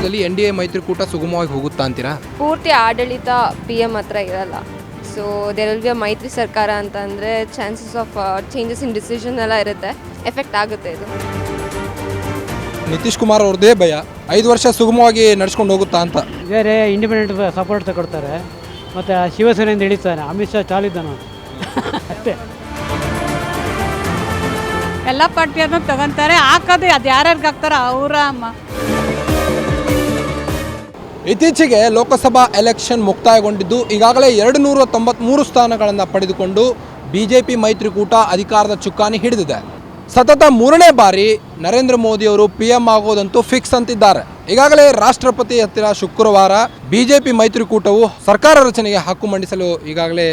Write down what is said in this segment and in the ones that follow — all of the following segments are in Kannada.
ವರ್ಷದಲ್ಲಿ NDA ಮೈತ್ರಿಕೂಟ ಸುಗಮವಾಗಿ ಹೋಗುತ್ತಾ ಅಂತೀರಾ? ಪೂರ್ತಿ ಆಡಳಿತ PM ಹತ್ರ ಇರಲ್ಲ. So there will be a ಮೈತ್ರಿ ಸರ್ಕಾರ ಅಂತಂದರೆ chances of changes in decision ಎಲ್ಲ ಇರುತ್ತೆ, ಎಫೆಕ್ಟ್ ಆಗುತ್ತೆ ಇದು. ನಿತೀಶ್ ಕುಮಾರ್ ಅವ್ರದ್ದೇ ಭಯ 5 ವರ್ಷ ಸುಗಮವಾಗಿ ನಡ್ಸ್ಕೊಂಡು ಹೋಗುತ್ತಾ ಅಂತ. ಬೇರೆ ಇಂಡಿಪೆಂಡೆಂಟ್ ಸಪೋರ್ಟ್ ತಗೊಳ್ತಾರೆ, ಮತ್ತು ಶಿವಸೇನೆಯಿಂದ ಇಳಿತಾನೆ, ಅಮಿತ್ ಶಾ ಚಾಲಿದ್ದಾನೆ ಅಷ್ಟೇ. ಎಲ್ಲ ಪಾರ್ಟಿಯನ್ನು ತಗೊಂತಾರೆ, ಹಾಕೋದು ಅದು ಯಾರ್ಯಾರಿಗೆ ಹಾಕ್ತಾರೋ ಅವರ ಅಮ್ಮ. ಇತ್ತೀಚೆಗೆ ಲೋಕಸಭಾ ಎಲೆಕ್ಷನ್ ಮುಕ್ತಾಯಗೊಂಡಿದ್ದು ಈಗಾಗಲೇ 293 ಸ್ಥಾನಗಳನ್ನು ಪಡೆದುಕೊಂಡು BJP ಮೈತ್ರಿಕೂಟ ಅಧಿಕಾರದ ಚುಕ್ಕಾಣಿ ಹಿಡಿದಿದೆ. ಸತತ 3ನೇ ಬಾರಿ ನರೇಂದ್ರ ಮೋದಿಯವರು PM ಆಗೋದಂತೂ ಫಿಕ್ಸ್ ಅಂತಿದ್ದಾರೆ. ಈಗಾಗಲೇ ರಾಷ್ಟ್ರಪತಿ ಹತ್ತಿರ ಶುಕ್ರವಾರ BJP ಮೈತ್ರಿಕೂಟವು ಸರ್ಕಾರ ರಚನೆಗೆ ಹಕ್ಕು ಮಂಡಿಸಲು ಈಗಾಗಲೇ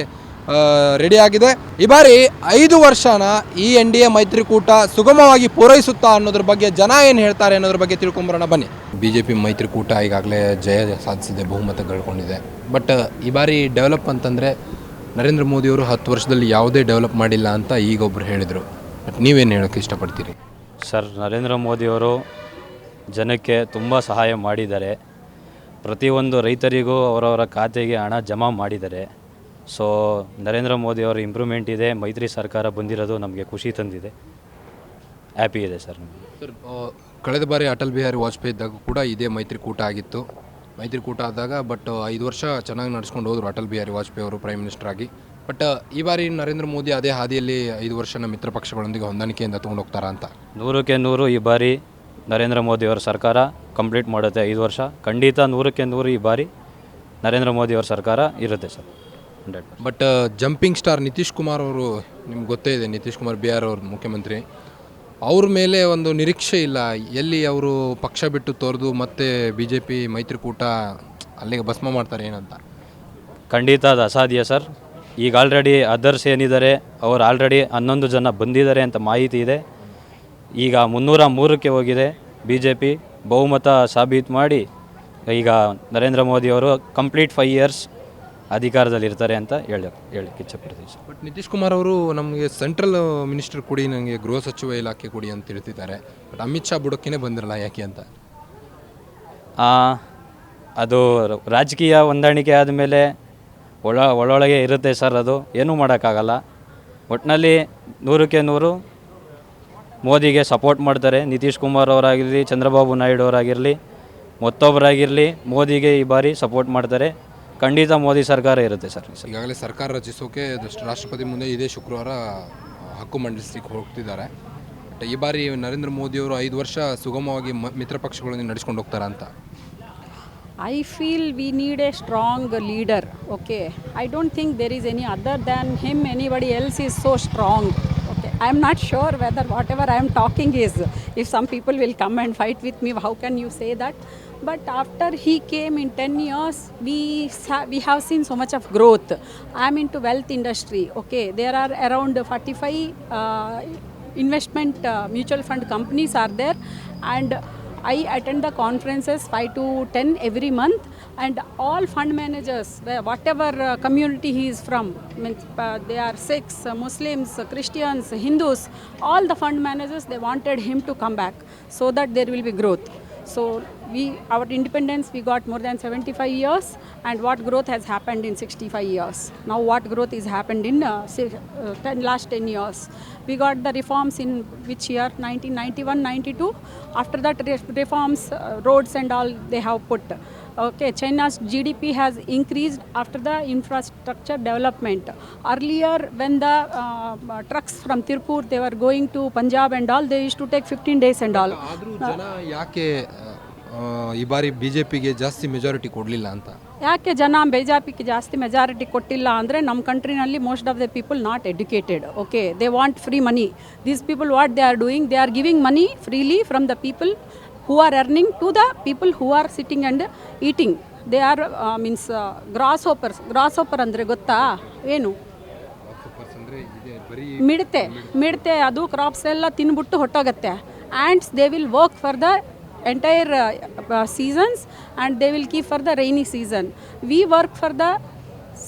ರೆಡಿಯಾಗಿದೆ. ಈ ಬಾರಿ 5 ವರ್ಷನ ಈ NDA ಮೈತ್ರಿಕೂಟ ಸುಗಮವಾಗಿ ಪೂರೈಸುತ್ತಾ ಅನ್ನೋದ್ರ ಬಗ್ಗೆ ಜನ ಏನು ಹೇಳ್ತಾರೆ ಅನ್ನೋದ್ರ ಬಗ್ಗೆ ತಿಳ್ಕೊಂಬರೋಣ ಬನ್ನಿ. BJP ಮೈತ್ರಿಕೂಟ ಈಗಾಗಲೇ ಜಯ ಸಾಧಿಸಿದೆ, ಬಹುಮತ ಗಳಿಕೊಂಡಿದೆ. ಬಟ್ ಈ ಬಾರಿ ಡೆವಲಪ್ ಅಂತಂದರೆ ನರೇಂದ್ರ ಮೋದಿಯವರು 10 ವರ್ಷದಲ್ಲಿ ಯಾವುದೇ ಡೆವಲಪ್ ಮಾಡಿಲ್ಲ ಅಂತ ಈಗ ಒಬ್ಬರು ಹೇಳಿದರು. ಬಟ್ ನೀವೇನು ಹೇಳೋಕ್ಕೆ ಇಷ್ಟಪಡ್ತೀರಿ? ಸರ್, ನರೇಂದ್ರ ಮೋದಿಯವರು ಜನಕ್ಕೆ ತುಂಬ ಸಹಾಯ ಮಾಡಿದ್ದಾರೆ. ಪ್ರತಿಯೊಂದು ರೈತರಿಗೂ ಅವರವರ ಖಾತೆಗೆ ಹಣ ಜಮಾ ಮಾಡಿದ್ದಾರೆ. ಸೊ ನರೇಂದ್ರ ಮೋದಿಯವರ ಇಂಪ್ರೂವ್ಮೆಂಟ್ ಇದೆ. ಮೈತ್ರಿ ಸರ್ಕಾರ ಬಂದಿರೋದು ನಮಗೆ ಖುಷಿ ತಂದಿದೆ, ಹ್ಯಾಪಿ ಇದೆ ಸರ್. ಕಳೆದ ಬಾರಿ ಅಟಲ್ ಬಿಹಾರಿ ವಾಜಪೇಯಿ ಇದ್ದಾಗ ಕೂಡ ಇದೇ ಮೈತ್ರಿಕೂಟ ಆಗಿತ್ತು. ಮೈತ್ರಿಕೂಟ ಆದಾಗ ಬಟ್ 5 ವರ್ಷ ಚೆನ್ನಾಗಿ ನಡೆಸ್ಕೊಂಡು ಹೋದರು ಅಟಲ್ ಬಿಹಾರಿ ವಾಜಪೇಯಿ ಅವರು ಪ್ರೈಮ್ ಮಿನಿಸ್ಟರ್ ಆಗಿ. ಬಟ್ ಈ ಬಾರಿ ನರೇಂದ್ರ ಮೋದಿ ಅದೇ ಹಾದಿಯಲ್ಲಿ 5 ವರ್ಷನ ಮಿತ್ರ ಪಕ್ಷಗಳೊಂದಿಗೆ ಹೊಂದಾಣಿಕೆಯಿಂದ ತೊಗೊಂಡು ಹೋಗ್ತಾರಾ ಅಂತ? 100ಕ್ಕೆ 100 ಈ ಬಾರಿ ನರೇಂದ್ರ ಮೋದಿಯವರ ಸರ್ಕಾರ ಕಂಪ್ಲೀಟ್ ಮಾಡುತ್ತೆ. 5 ವರ್ಷ ಖಂಡಿತ 100ಕ್ಕೆ 100 ಈ ಬಾರಿ ನರೇಂದ್ರ ಮೋದಿಯವರ ಸರ್ಕಾರ ಇರುತ್ತೆ sir, 100%. But jumping star Nitish Kumar ಅವರು, ನಿಮ್ಗೆ ಗೊತ್ತೇ ಇದೆ, ನಿತೀಶ್ ಕುಮಾರ್ ಬಿಹಾರ್ ಅವ್ರ ಮುಖ್ಯಮಂತ್ರಿ, ಅವ್ರ ಮೇಲೆ ಒಂದು ನಿರೀಕ್ಷೆ ಇಲ್ಲ. ಎಲ್ಲಿ ಅವರು ಪಕ್ಷ ಬಿಟ್ಟು ತೊರೆದು ಮತ್ತೆ BJP ಮೈತ್ರಿಕೂಟ ಅಲ್ಲಿಗೆ ಭಸ್ಮ ಮಾಡ್ತಾರೆ ಏನಂತ? ಖಂಡಿತ ಅದು ಅಸಾಧ್ಯ ಸರ್. ಈಗ ಆಲ್ರೆಡಿ ಅದರ್ಸ್ ಏನಿದ್ದಾರೆ ಅವರು ಆಲ್ರೆಡಿ 11 ಜನ ಬಂದಿದ್ದಾರೆ ಅಂತ ಮಾಹಿತಿ ಇದೆ. ಈಗ 303ಕ್ಕೆ ಹೋಗಿದೆ. BJP ಬಹುಮತ ಸಾಬೀತು ಮಾಡಿ ಈಗ ನರೇಂದ್ರ ಮೋದಿಯವರು ಕಂಪ್ಲೀಟ್ 5 ಇಯರ್ಸ್ ಅಧಿಕಾರದಲ್ಲಿರ್ತಾರೆ ಅಂತ ಹೇಳಕ್ಕೆ ಇಚ್ಛೆಪಡ್ತೀವಿ ಸರ್. ಬಟ್ ನಿತೀಶ್ ಕುಮಾರ್ ಅವರು ನಮಗೆ ಸೆಂಟ್ರಲ್ ಮಿನಿಸ್ಟರ್ ಕೊಡಿ, ನನಗೆ ಗೃಹ ಸಚಿವ ಇಲಾಖೆ ಕೊಡಿ ಅಂತ ಹೇಳ್ತಿದ್ದಾರೆ. ಬಟ್ ಅಮಿತ್ ಶಾ ಬುಡಕ್ಕೇ ಬಂದಿರಲ್ಲ, ಯಾಕೆ ಅಂತ? ಅದು ರಾಜಕೀಯ ಹೊಂದಾಣಿಕೆ ಆದಮೇಲೆ ಒಳೊಳಗೆ ಇರುತ್ತೆ ಸರ್, ಅದು ಏನೂ ಮಾಡೋಕ್ಕಾಗಲ್ಲ. ಒಟ್ಟಿನಲ್ಲಿ 100ಕ್ಕೆ 100 ಮೋದಿಗೆ ಸಪೋರ್ಟ್ ಮಾಡ್ತಾರೆ. ನಿತೀಶ್ ಕುಮಾರ್ ಅವರಾಗಿರಲಿ, ಚಂದ್ರಬಾಬು ನಾಯ್ಡು ಅವರಾಗಿರಲಿ, ಮತ್ತೊಬ್ಬರಾಗಿರಲಿ ಮೋದಿಗೆ ಈ ಬಾರಿ ಸಪೋರ್ಟ್ ಮಾಡ್ತಾರೆ. ಖಂಡಿತ ಮೋದಿ ಸರ್ಕಾರ ಇರುತ್ತೆ ಸರ್. ಈಗಾಗಲೇ ಸರ್ಕಾರ ರಚಿಸೋಕೆ ರಾಷ್ಟ್ರಪತಿ ಮುಂದೆ ಇದೇ ಶುಕ್ರವಾರ ಹಕ್ಕು ಮಂಡಿಸಲಿಕ್ಕೆ ಹೋಗ್ತಿದ್ದಾರೆ. ಬಟ್ ಈ ಬಾರಿ ನರೇಂದ್ರ ಮೋದಿಯವರು 5 ವರ್ಷ ಸುಗಮವಾಗಿ ಮಿತ್ರ ಪಕ್ಷಗಳೊಂದಿಗೆ ನಡೆಸ್ಕೊಂಡು ಹೋಗ್ತಾರಾ ಅಂತ? I feel we need a strong leader. Okay, I don't think there is any other than him, anybody else is so strong. Okay, I am not sure whether whatever I am talking is, if some people will come and fight with me, how can you say that? But after he came in 10 years, we have seen so much of growth. I am into wealth industry. Okay, there are around 45 investment mutual fund companies are there, and I attend the conferences 5 to 10 every month, and all fund managers, whatever community he is from, means they are Sikhs, Muslims, Christians, Hindus, all the fund managers, they wanted him to come back so that there will be growth. So our independence, we got more than 75 years, and what growth has happened in 65 years. Now what growth is happened in last 10 years. We got the reforms in which year? 1991-92. After that reforms, roads and all they have put. Okay, China's GDP has increased after the infrastructure development. Earlier, when the trucks from Tirupur, they were going to Punjab and all, they used to take 15 days and all. ಆದರೂ ಜನ ಯಾಕೆ ಈ ಬಾರಿ BJPಗೆ ಜಾಸ್ತಿ ಮೆಜಾರಿಟಿ ಕೊಡಲಿಲ್ಲ ಅಂತ? ಯಾಕೆ ಜನ BJPಗೆ ಜಾಸ್ತಿ ಮೆಜಾರಿಟಿ ಕೊಟ್ಟಿಲ್ಲ ಅಂದರೆ, ನಮ್ಮ ಕಂಟ್ರಿನಲ್ಲಿ most of the people not educated. Okay, they want free money. These people what they are doing, they are giving money freely from the people who are earning to the people who are sitting and eating. They are means grasshoppers. Grasshopper ಅಂದರೆ ಗೊತ್ತಾ ಏನು? ಮಿಡತೆ ಅದು ಕ್ರಾಪ್ಸ್ ಎಲ್ಲ ತಿನ್ಬಿಟ್ಟು ಹೊಟ್ಟೋಗುತ್ತೆ. And they will work for the entire seasons, and they will keep for the rainy season. We work for the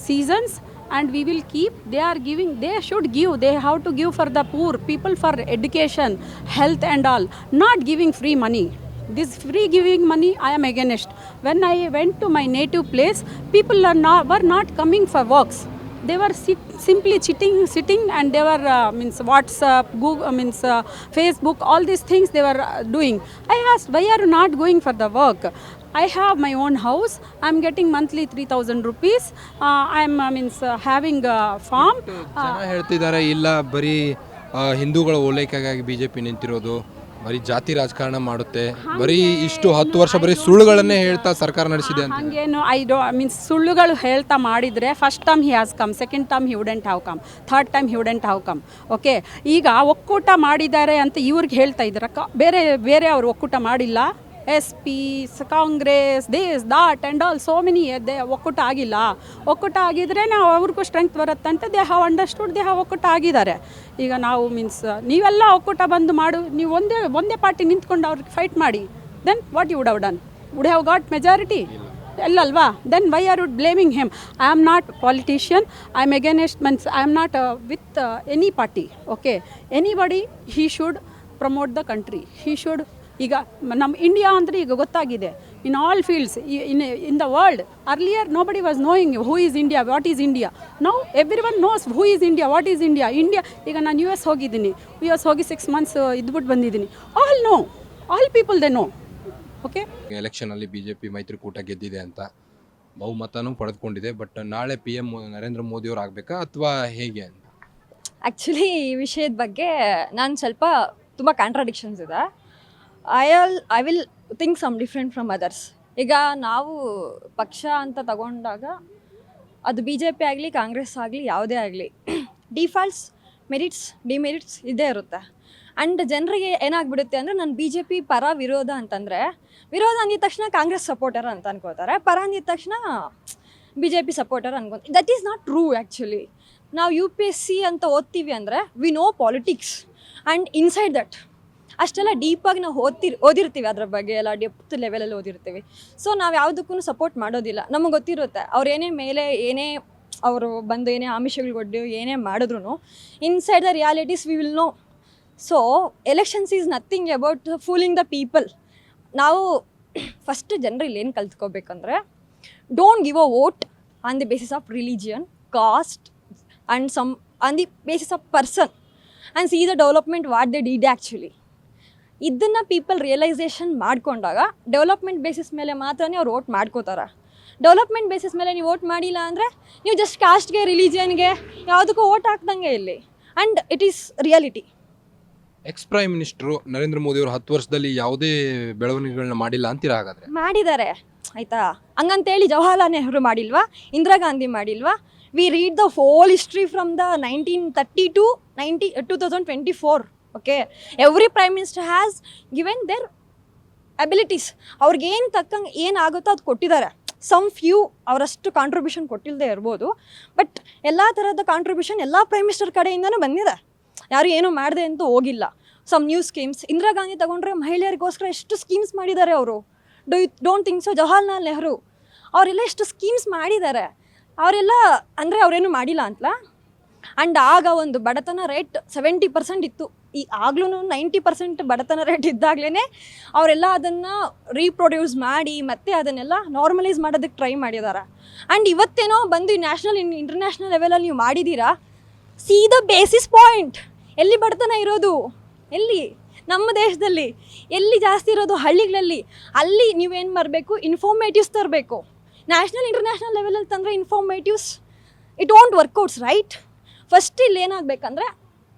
seasons and we will keep. They are giving, they should give, they have to give for the poor people, for education, health and all, not giving free money. This free giving money, I am against. When I went to my native place, people were not coming for works. They were simply sitting, and they were means WhatsApp, Google, Facebook, all these things they were doing. I asked, why are you not going for the work? I have my own house. I'm getting monthly 3,000 rupees. I'm having a farm. ಜನ ಹೇಳ್ತಿದ್ದಾರೆ ಇಲ್ಲ ಬರೀ ಹಿಂದೂಗಳ ಓಲೈಕೆಗಾಗಿ ಬಿಜೆಪಿ ನಿಂತಿರೋದು, ಬರೀ ಜಾತಿ ರಾಜಕಾರಣ ಮಾಡುತ್ತೆ, ಬರೀ ಇಷ್ಟು 10 ವರ್ಷ ಬರೀ ಸುಳ್ಳುಗಳನ್ನೇ ಹೇಳ್ತಾ ಸರ್ಕಾರ ನಡೆಸಿದೆ ಅಂತ. ಹಂಗೇನು ಸುಳ್ಳುಗಳು ಹೇಳ್ತಾ ಮಾಡಿದರೆ first term he has come, second term he wouldn't have come, third time he wouldn't have come. Okay, ಈಗ ಒಕ್ಕೂಟ ಮಾಡಿದ್ದಾರೆ ಅಂತ ಇವ್ರಿಗೆ ಹೇಳ್ತಾ ಇದ್ದಾರೆ. ಬೇರೆ ಅವರು ಒಕ್ಕೂಟ ಮಾಡಿಲ್ಲ. SP, Congress, this that and all so many ಒಕ್ಕೂಟ ಆಗಿಲ್ಲ. ಒಕ್ಕೂಟ ಆಗಿದ್ರೆ ನಾವು ಅವ್ರಿಗೂ ಸ್ಟ್ರೆಂತ್ ಬರುತ್ತಂತೆ. They have understood, they have ಒಕ್ಕೂಟ ಆಗಿದ್ದಾರೆ. ಈಗ ನಾವು ನೀವೆಲ್ಲ ಒಕ್ಕೂಟ ಬಂದು ನೀವು ಒಂದೇ ಪಾರ್ಟಿ ನಿಂತ್ಕೊಂಡು ಅವ್ರಿಗೆ ಫೈಟ್ ಮಾಡಿ, then what you would have done? Would have got majority? ಅಲ್ಲಲ್ವಾ? Then why are you blaming him? I am not politician. I am against I am not with any party. Okay, anybody he should promote the country. He should. ಈಗ ನಮ್ಮ ಇಂಡಿಯಾ ಅಂದರೆ ಈಗ ಗೊತ್ತಾಗಿದೆ in all fields in the world. Earlier nobody was knowing who is India, what is India. Now everyone knows who is India, what is India. ಈಗ ನಾನು US ಹೋಗಿದ್ದೀನಿ. US ಹೋಗಿ 6 months ಇದ್ಬಿಟ್ಟು ಬಂದಿದ್ದೀನಿ. All know, all people they know. Okay, ಎಲೆಕ್ಷನಲ್ಲಿ ಬಿಜೆಪಿ ಮೈತ್ರಿಕೂಟ ಗೆದ್ದಿದೆ ಅಂತ ಬಹುಮತನೂ ಪಡೆದುಕೊಂಡಿದೆ. ಬಟ್ ನಾಳೆ PM ನರೇಂದ್ರ ಮೋದಿ ಅವರು ಆಗಬೇಕಾ ಅಥವಾ ಹೇಗೆ ಅಂತ? ಆ್ಯಕ್ಚುಲಿ ಈ ವಿಷಯದ ಬಗ್ಗೆ ನಾನು ಸ್ವಲ್ಪ ತುಂಬ ಕಾಂಟ್ರಾಡಿಕ್ಷನ್ಸ್ ಇದೆ. I will think some different from others. ಈಗ ನಾವು ಪಕ್ಷ ಅಂತ ತಗೊಂಡಾಗ ಅದು BJP ಆಗಲಿ ಕಾಂಗ್ರೆಸ್ ಆಗಲಿ ಯಾವುದೇ ಆಗಲಿ ಡಿಫಾಲ್ಟ್ಸ್, ಮೆರಿಟ್ಸ್, ಡಿಮೆರಿಟ್ಸ್ ಇದ್ದೇ ಇರುತ್ತೆ. ಆ್ಯಂಡ್ ಜನರಿಗೆ ಏನಾಗ್ಬಿಡುತ್ತೆ ಅಂದರೆ ನಾನು BJP ಪರ ವಿರೋಧ ಅಂತಂದರೆ, ವಿರೋಧ ಅಂದಿದ ತಕ್ಷಣ ಕಾಂಗ್ರೆಸ್ ಸಪೋರ್ಟರ್ ಅಂತ ಅನ್ಕೋತಾರೆ, ಪರ ಅಂದಿದ ತಕ್ಷಣ BJP ಸಪೋರ್ಟರ್ ಅನ್ಕೊಂತ. That is not true. Actually ನಾವು UPSC ಅಂತ ಓದ್ತೀವಿ ಅಂದರೆ we know politics and inside that ಅಷ್ಟೆಲ್ಲ ಡೀಪಾಗಿ ನಾವು ಓದಿರ್ತೀವಿ, ಅದ್ರ ಬಗ್ಗೆ ಎಲ್ಲ ಡೆಪ್ತ್ ಲೆವೆಲಲ್ಲಿ ಓದಿರ್ತೀವಿ. ಸೊ ನಾವು ಯಾವುದಕ್ಕೂ ಸಪೋರ್ಟ್ ಮಾಡೋದಿಲ್ಲ. ನಮಗೆ ಗೊತ್ತಿರುತ್ತೆ ಅವ್ರು ಏನೇ ಅವರು ಬಂದು ಏನೇ ಆಮಿಷಗಳು ಏನೇ ಮಾಡಿದ್ರು inside the realities we will know. So elections is nothing about fooling the people. ನಾವು ಫಸ್ಟ್ ಜನರಲ್ಲಿ ಏನು ಕಲ್ತ್ಕೋಬೇಕಂದ್ರೆ, don't give a vote on the basis of religion, caste and on the basis of person and see the development what they did actually. ಇದನ್ನು ಪೀಪಲ್ ರಿಯಲೈಸೇಷನ್ ಮಾಡಿಕೊಂಡಾಗ ಡೆವಲಪ್ಮೆಂಟ್ ಬೇಸಿಸ್ ಮೇಲೆ ಮಾತ್ರನೇ ಅವ್ರು ವೋಟ್ ಮಾಡ್ಕೋತಾರೆ. ಡೆವಲಪ್ಮೆಂಟ್ ಬೇಸಿಸ್ ಮೇಲೆ ನೀವು ವೋಟ್ ಮಾಡಿಲ್ಲ ಅಂದರೆ ನೀವು ಜಸ್ಟ್ ಕಾಸ್ಟ್ಗೆ, ರಿಲಿಜಿಯನ್ಗೆ, ಯಾವುದಕ್ಕೂ ವೋಟ್ ಹಾಕ್ದಂಗೆ ಇಲ್ಲಿ. And it is reality. X prime minister Narendra Modi ಅವರು 10 ವರ್ಷದಲ್ಲಿ ಯಾವುದೇ ಬೆಳವಣಿಗೆಗಳನ್ನ ಮಾಡಿಲ್ಲ ಅಂತೀರಾ? ಹಾಗಾದರೆ ಮಾಡಿದ್ದಾರೆ ಆಯಿತಾ. ಹಂಗಂತೇಳಿ ಜವಾಹರ್ಲಾಲ್ ನೆಹರು ಮಾಡಿಲ್ವಾ, ಇಂದಿರಾ ಗಾಂಧಿ ಮಾಡಿಲ್ವಾ? We read the whole history from the 1930 to 2024. Okay, every prime minister has given their abilities. ಅವ್ರಿಗೇನು ತಕ್ಕಂಗೆ ಏನಾಗುತ್ತೋ ಅದು ಕೊಟ್ಟಿದ್ದಾರೆ. ಸಮ್ ಫ್ಯೂ ಅವರಷ್ಟು ಕಾಂಟ್ರಿಬ್ಯೂಷನ್ ಕೊಟ್ಟಿಲ್ಲದೆ ಇರ್ಬೋದು, ಬಟ್ ಎಲ್ಲ ಥರದ ಕಾಂಟ್ರಿಬ್ಯೂಷನ್ ಎಲ್ಲ ಪ್ರೈಮ್ ಮಿನಿಸ್ಟರ್ ಕಡೆಯಿಂದನೂ ಬಂದಿದೆ. ಯಾರು ಏನೂ ಮಾಡಿದೆ ಅಂತೂ ಹೋಗಿಲ್ಲ. Some new schemes, Indira Gandhi ತಗೊಂಡ್ರೆ ಮಹಿಳೆಯರಿಗೋಸ್ಕರ ಎಷ್ಟು ಸ್ಕೀಮ್ಸ್ ಮಾಡಿದ್ದಾರೆ ಅವರು. Don't think so? Jawaharlal Nehru ಅವರೆಲ್ಲ ಎಷ್ಟು ಸ್ಕೀಮ್ಸ್ ಮಾಡಿದ್ದಾರೆ. ಅವರೆಲ್ಲ ಅಂದರೆ ಅವರೇನು ಮಾಡಿಲ್ಲ ಅಂತಲ್ಲ. ಆ್ಯಂಡ್ ಆಗ ಒಂದು ಬಡತನ ರೇಟ್ 70% ಇತ್ತು. ಆಗಲೂ 90% ಬಡತನ ರೇಟ್ ಇದ್ದಾಗಲೇ ಅವರೆಲ್ಲ ಅದನ್ನು ರೀಪ್ರೊಡ್ಯೂಸ್ ಮಾಡಿ ಮತ್ತೆ ಅದನ್ನೆಲ್ಲ ನಾರ್ಮಲೈಸ್ ಮಾಡೋದಕ್ಕೆ ಟ್ರೈ ಮಾಡಿದ್ದಾರೆ. ಆ್ಯಂಡ್ ಇವತ್ತೇನೋ ಬಂದು ನ್ಯಾಷನಲ್ ಇಂಟರ್ನ್ಯಾಷನಲ್ ಲೆವೆಲಲ್ಲಿ ನೀವು ಮಾಡಿದ್ದೀರಾ. C the basis point. ಎಲ್ಲಿ ಬಡತನ ಇರೋದು? ಎಲ್ಲಿ? ನಮ್ಮ ದೇಶದಲ್ಲಿ. ಎಲ್ಲಿ ಜಾಸ್ತಿ ಇರೋದು? ಹಳ್ಳಿಗಳಲ್ಲಿ. ಅಲ್ಲಿ ನೀವೇನು ಮಾಡಬೇಕು? ಇನ್ಫಾರ್ಮೇಟಿವ್ಸ್ ತರಬೇಕು. ನ್ಯಾಷನಲ್ ಇಂಟರ್ನ್ಯಾಷನಲ್ ಲೆವೆಲಲ್ಲಿ ತಂದರೆ informatives it won't workouts, right? First ಇಲ್ಲಿ ಏನಾಗಬೇಕಂದ್ರೆ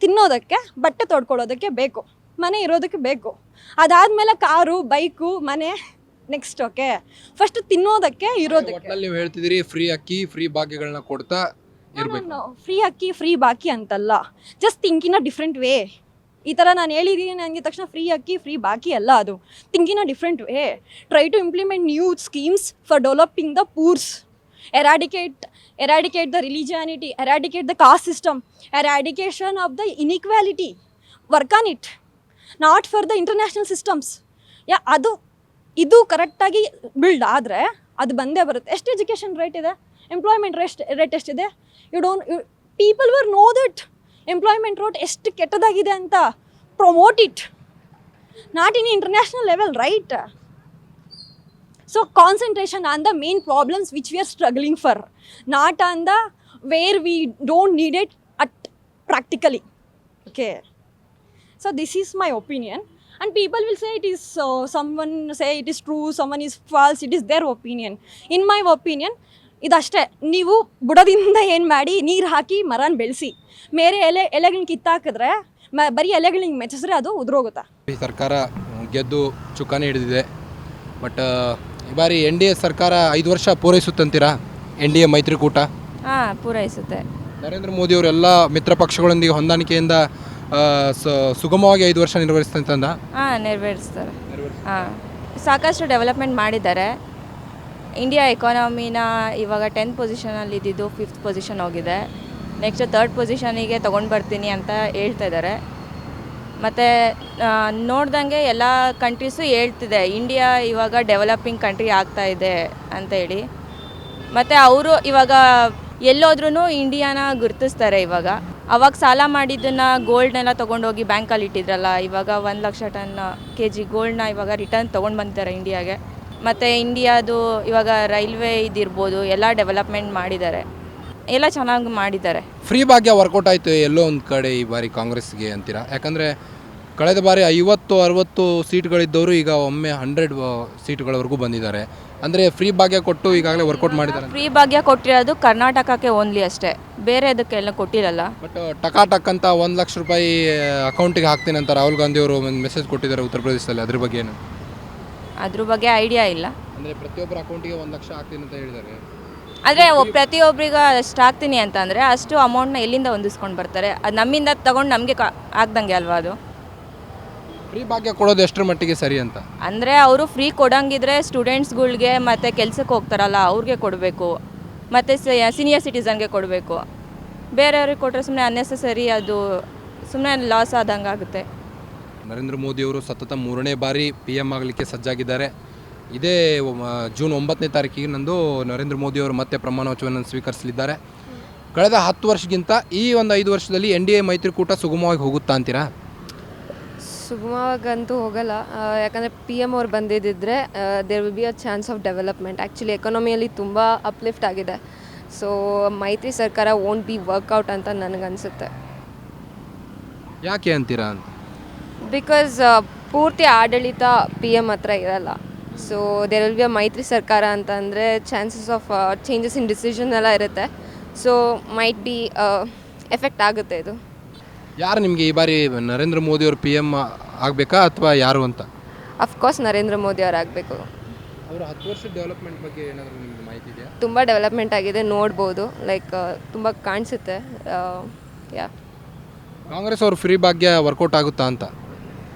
ತಿನ್ನೋದಕ್ಕೆ, ಬಟ್ಟೆ ತೊಡ್ಕೊಳ್ಳೋದಕ್ಕೆ ಬೇಕು, ಮನೆ ಇರೋದಕ್ಕೆ ಬೇಕು. ಅದಾದಮೇಲೆ ಕಾರು, ಬೈಕು, ಮನೆ ನೆಕ್ಸ್ಟ್. ಓಕೆ, ಫಸ್ಟ್ ತಿನ್ನೋದಕ್ಕೆ, ಇರೋದಕ್ಕೆ. ನೀವು ಹೇಳ್ತಿದ್ದೀರಿ ಫ್ರೀ ಅಕ್ಕಿ, ಫ್ರೀ ಭಾಗ್ಯಗಳನ್ನ ಕೊಡ್ತಾ ಇರಬೇಕು. ಫ್ರೀ ಅಕ್ಕಿ, ಫ್ರೀ ಬಾಕಿ ಅಂತಲ್ಲ. Just think in a different way. ಈ ಥರ ನಾನು ಹೇಳಿದ್ದೀನಿ ನನಗೆ ತಕ್ಷಣ ಫ್ರೀ ಅಕ್ಕಿ, ಫ್ರೀ ಬಾಕಿ ಅಲ್ಲ ಅದು. Think in a different way. Try to implement new schemes for developing the poors. eradicate the religiosity, eradicate the caste system, eradication of the inequality. Work on it, not for the international systems. ಇದು ಕರೆಕ್ಟಾಗಿ ಬಿಲ್ಡ್ ಆದರೆ ಅದು ಬಂದೇ ಬರುತ್ತೆ. ಎಷ್ಟು ಎಜುಕೇಷನ್ ರೇಟ್ ಇದೆ, ಎಂಪ್ಲಾಯ್ಮೆಂಟ್ ರೇಟ್ ಎಷ್ಟಿದೆ? People will no that employment rate ಎಷ್ಟು ಕೆಟ್ಟದಾಗಿದೆ ಅಂತ. Promote it. not in international level, right? So concentration on the main problems which we are struggling for, not on the where we don't need it at practically. Okay, so this is my opinion, and people will say it is someone say it is true, someone is false, it is their opinion. In my opinion, ಇದಷ್ಟೇ, ನೀವು ಬುಡದಿಂದ ಏನು ಮಾಡಿ ನೀರು ಹಾಕಿ ಮರನ ಬೆಳೆಸಿ, ಮೇರೆ ಎಲೆಗಳನ್ನ ಕಿತ್ತಾಕಿದ್ರೆ ಬರೀ ಎಲೆಗಳನ್ನ ಮೆಚ್ಚಿಸ್ರೆ ಅದು ಉದುರೋಗುತ್ತಾ. ಈ ಸರ್ಕಾರ ಗೆದ್ದು ಚುಕ್ಕಾಣಿ ಹಿಡಿದಿದೆ, ಬಟ್ ಈ ಬಾರಿ NDA ಸರ್ಕಾರ 5 ವರ್ಷ ಪೂರೈಸುತ್ತಂತೀರಾ? NDA ಮೈತ್ರಿಕೂಟ ಪೂರೈಸುತ್ತೆ. ನರೇಂದ್ರ ಮೋದಿ ಅವರೆಲ್ಲ ಮಿತ್ರ ಪಕ್ಷಗಳೊಂದಿಗೆ ಹೊಂದಾಣಿಕೆಯಿಂದ ಸುಗಮವಾಗಿ 5 ವರ್ಷ ನಿರ್ವಹಿಸ್ತಂತಂದ. ನೆರವೇರಿಸ್ತಾರೆ. ಸಾಕಷ್ಟು ಡೆವಲಪ್ಮೆಂಟ್ ಮಾಡಿದ್ದಾರೆ. ಇಂಡಿಯಾ ಎಕಾನಮಿನ ಇವಾಗ 10th ಪೊಸಿಷನಲ್ಲಿ ಇದ್ದಿದ್ದು 5th ಪೊಸಿಷನ್ ಹೋಗಿದೆ. ನೆಕ್ಸ್ಟ್ 3rd ಪೊಸಿಷನಿಗೆ ತೊಗೊಂಡು ಬರ್ತೀನಿ ಅಂತ ಹೇಳ್ತಾ ಇದ್ದಾರೆ. ಮತ್ತು ನೋಡ್ದಂಗೆ ಎಲ್ಲ ಕಂಟ್ರೀಸು ಹೇಳ್ತಿದೆ ಇಂಡಿಯಾ ಇವಾಗ ಡೆವಲಪಿಂಗ್ ಕಂಟ್ರಿ ಆಗ್ತಾ ಇದೆ ಅಂತ ಹೇಳಿ. ಮತ್ತು ಅವರು ಇವಾಗ ಎಲ್ಲೋದ್ರೂ ಇಂಡಿಯಾನ ಗುರುತಿಸ್ತಾರೆ. ಇವಾಗ ಅವಾಗ ಸಾಲ ಮಾಡಿದ್ದನ್ನು ಗೋಲ್ಡ್ನೆಲ್ಲ ತೊಗೊಂಡೋಗಿ ಬ್ಯಾಂಕಲ್ಲಿ ಇಟ್ಟಿದ್ರಲ್ಲ, ಇವಾಗ 1 ಲಕ್ಷ ಟನ್ kg ಗೋಲ್ಡ್ನ ಇವಾಗ ರಿಟರ್ನ್ ತೊಗೊಂಡು ಬಂದಿದ್ದಾರೆ ಇಂಡಿಯಾಗೆ. ಮತ್ತು ಇಂಡಿಯಾದು ಇವಾಗ ರೈಲ್ವೆ ಇದಿರ್ಬೋದು, ಎಲ್ಲ ಡೆವಲಪ್ಮೆಂಟ್ ಮಾಡಿದ್ದಾರೆ, ಎಲ್ಲ ಚೆನ್ನಾಗಿ ಮಾಡಿದ್ದಾರೆ. ಫ್ರೀ ಭಾಗ್ಯ ವರ್ಕೌಟ್ ಆಯಿತು ಎಲ್ಲೋ ಒಂದು ಕಡೆ ಈ ಬಾರಿ ಕಾಂಗ್ರೆಸ್ಗೆ ಅಂತೀರಾ? ಯಾಕಂದರೆ ಕಳೆದ ಬಾರಿ 50-60 ಸೀಟ್ಗಳಿದ್ದವರು ಈಗ ಒಮ್ಮೆ 100 ಸೀಟ್ಗಳವರೆಗೂ ಬಂದಿದ್ದಾರೆ. ಅಂದರೆ ಫ್ರೀ ಭಾಗ್ಯ ಕೊಟ್ಟು ಈಗಾಗಲೇ ವರ್ಕೌಟ್ ಮಾಡಿದ್ದಾರೆ. ಫ್ರೀ ಭಾಗ್ಯ ಕೊಟ್ಟಿರೋದು ಕರ್ನಾಟಕಕ್ಕೆ ಓನ್ಲಿ ಅಷ್ಟೇ, ಬೇರೆ ಅದಕ್ಕೆಲ್ಲ ಕೊಟ್ಟಿರಲ್ಲ. ಬಟ್ ಟಕಾಟಕ್ ಅಂತ 1 ಲಕ್ಷ ರೂಪಾಯಿ ಅಕೌಂಟಿಗೆ ಹಾಕ್ತೀನಿ ಅಂತ ರಾಹುಲ್ ಗಾಂಧಿ ಅವರು ಒಂದು ಮೆಸೇಜ್ ಕೊಟ್ಟಿದ್ದಾರೆ ಉತ್ತರ ಪ್ರದೇಶದಲ್ಲಿ. ಅದ್ರ ಬಗ್ಗೆ ಏನು? ಅದ್ರ ಬಗ್ಗೆ ಐಡಿಯಾ ಇಲ್ಲ. ಅಂದರೆ ಪ್ರತಿಯೊಬ್ಬರ ಅಕೌಂಟಿಗೆ 1 ಲಕ್ಷ ಹಾಕ್ತೀನಿ ಅಂತ ಹೇಳಿದ್ದಾರೆ. ಆದರೆ ಪ್ರತಿಯೊಬ್ಬರಿಗೆ ಅಷ್ಟು ಹಾಕ್ತೀನಿ ಅಂತಂದರೆ ಅಷ್ಟು ಅಮೌಂಟ್ನ ಎಲ್ಲಿಂದ ಹೊಂದಿಸ್ಕೊಂಡು ಬರ್ತಾರೆ? ಅದು ನಮ್ಮಿಂದ ತಗೊಂಡು ನಮಗೆ ಆಗ್ದಂಗೆ ಅಲ್ವಾ ಅದು? ಫ್ರೀ ಭಾಗ್ಯ ಕೊಡೋದು ಎಷ್ಟರ ಮಟ್ಟಿಗೆ ಸರಿ ಅಂತ? ಅಂದರೆ ಅವರು ಫ್ರೀ ಕೊಡೋಂಗಿದ್ರೆ ಸ್ಟೂಡೆಂಟ್ಸ್ಗಳ್ಗೆ ಮತ್ತು ಕೆಲಸಕ್ಕೆ ಹೋಗ್ತಾರಲ್ಲ ಅವ್ರಿಗೆ ಕೊಡಬೇಕು, ಮತ್ತು ಸೀನಿಯರ್ ಸಿಟಿಸನ್ಗೆ ಕೊಡಬೇಕು. ಬೇರೆಯವ್ರಿಗೆ ಕೊಟ್ಟರೆ ಸುಮ್ಮನೆ ಅನ್ನೆಸೆಸರಿ, ಅದು ಸುಮ್ಮನೆ ಲಾಸ್ ಆದಂಗೆ ಆಗುತ್ತೆ. ನರೇಂದ್ರ ಮೋದಿಯವರು ಸತತ 3ನೇ ಬಾರಿ PM ಆಗಲಿಕ್ಕೆ ಸಜ್ಜಾಗಿದ್ದಾರೆ. ಇದೇ ಜೂನ್ 9ನೇ ತಾರೀಕಿಗೆ ನಂದು ನರೇಂದ್ರ ಮೋದಿಯವರು ಮತ್ತೆ ಪ್ರಮಾಣ ವಚನವನ್ನು ಸ್ವೀಕರಿಸಲಿದ್ದಾರೆ. ಕಳೆದ 10 ವರ್ಷಕ್ಕಿಂತ ಈ ಒಂದು 5 ವರ್ಷದಲ್ಲಿ NDA ಮೈತ್ರಿಕೂಟ ಸುಗಮವಾಗಿ ಹೋಗುತ್ತಾ ಅಂತೀರಾ? ಸುಗಮವಾಗಂತೂ ಹೋಗಲ್ಲ. ಯಾಕಂದರೆ PM ಅವ್ರು ಬಂದಿದ್ದರೆ there will be a chance of development. Actually ಎಕಾನಮಿಯಲ್ಲಿ ತುಂಬ ಅಪ್ಲಿಫ್ಟ್ ಆಗಿದೆ. ಸೊ ಮೈತ್ರಿ ಸರ್ಕಾರ ವೋಂಟ್ ಬಿ ವರ್ಕೌಟ್ ಅಂತ ನನಗನ್ಸುತ್ತೆ. ಯಾಕೆ ಅಂತೀರಾ ಅಂತ? ಬಿಕಾಸ್ ಪೂರ್ತಿ ಆಡಳಿತ PM ಹತ್ರ ಇರಲ್ಲ. So there will be a ಮೈತ್ರಿ ಸರ್ಕಾರ ಅಂತಂದರೆ chances of changes in decision ಎಲ್ಲ ಇರುತ್ತೆ. ಸೊ ಮೈಟ್ ಬಿ ಎಫೆಕ್ಟ್ ಆಗುತ್ತೆ ಇದು. ಯಾರು ನಿಮಗೆ ಈ ಬಾರಿ ನರೇಂದ್ರ ಮೋದಿಯವರು PM ಆಗಬೇಕಾ ಅಥವಾ ಯಾರು ಅಂತ? ಅಫ್ಕೋರ್ಸ್ ನರೇಂದ್ರ ಮೋದಿ ಅವ್ರು ಆಗಬೇಕು. ಅವರು 10 ವರ್ಷದ ಡೆವಲಪ್ಮೆಂಟ್ ಬಗ್ಗೆ ಏನಾದರೂ ನಿಮಗೆ ಮಾಹಿತಿ ಇದೆಯಾ? ತುಂಬ ಡೆವಲಪ್ಮೆಂಟ್ ಆಗಿದೆ, ನೋಡ್ಬೋದು. ಲೈಕ್ ತುಂಬ ಕಾಣಿಸುತ್ತೆ. ಯಾ ಕಾಂಗ್ರೆಸ್ ಅವರು ಫ್ರೀ ಭಾಗ್ಯ ವರ್ಕೌಟ್ ಆಗುತ್ತಾ ಅಂತ?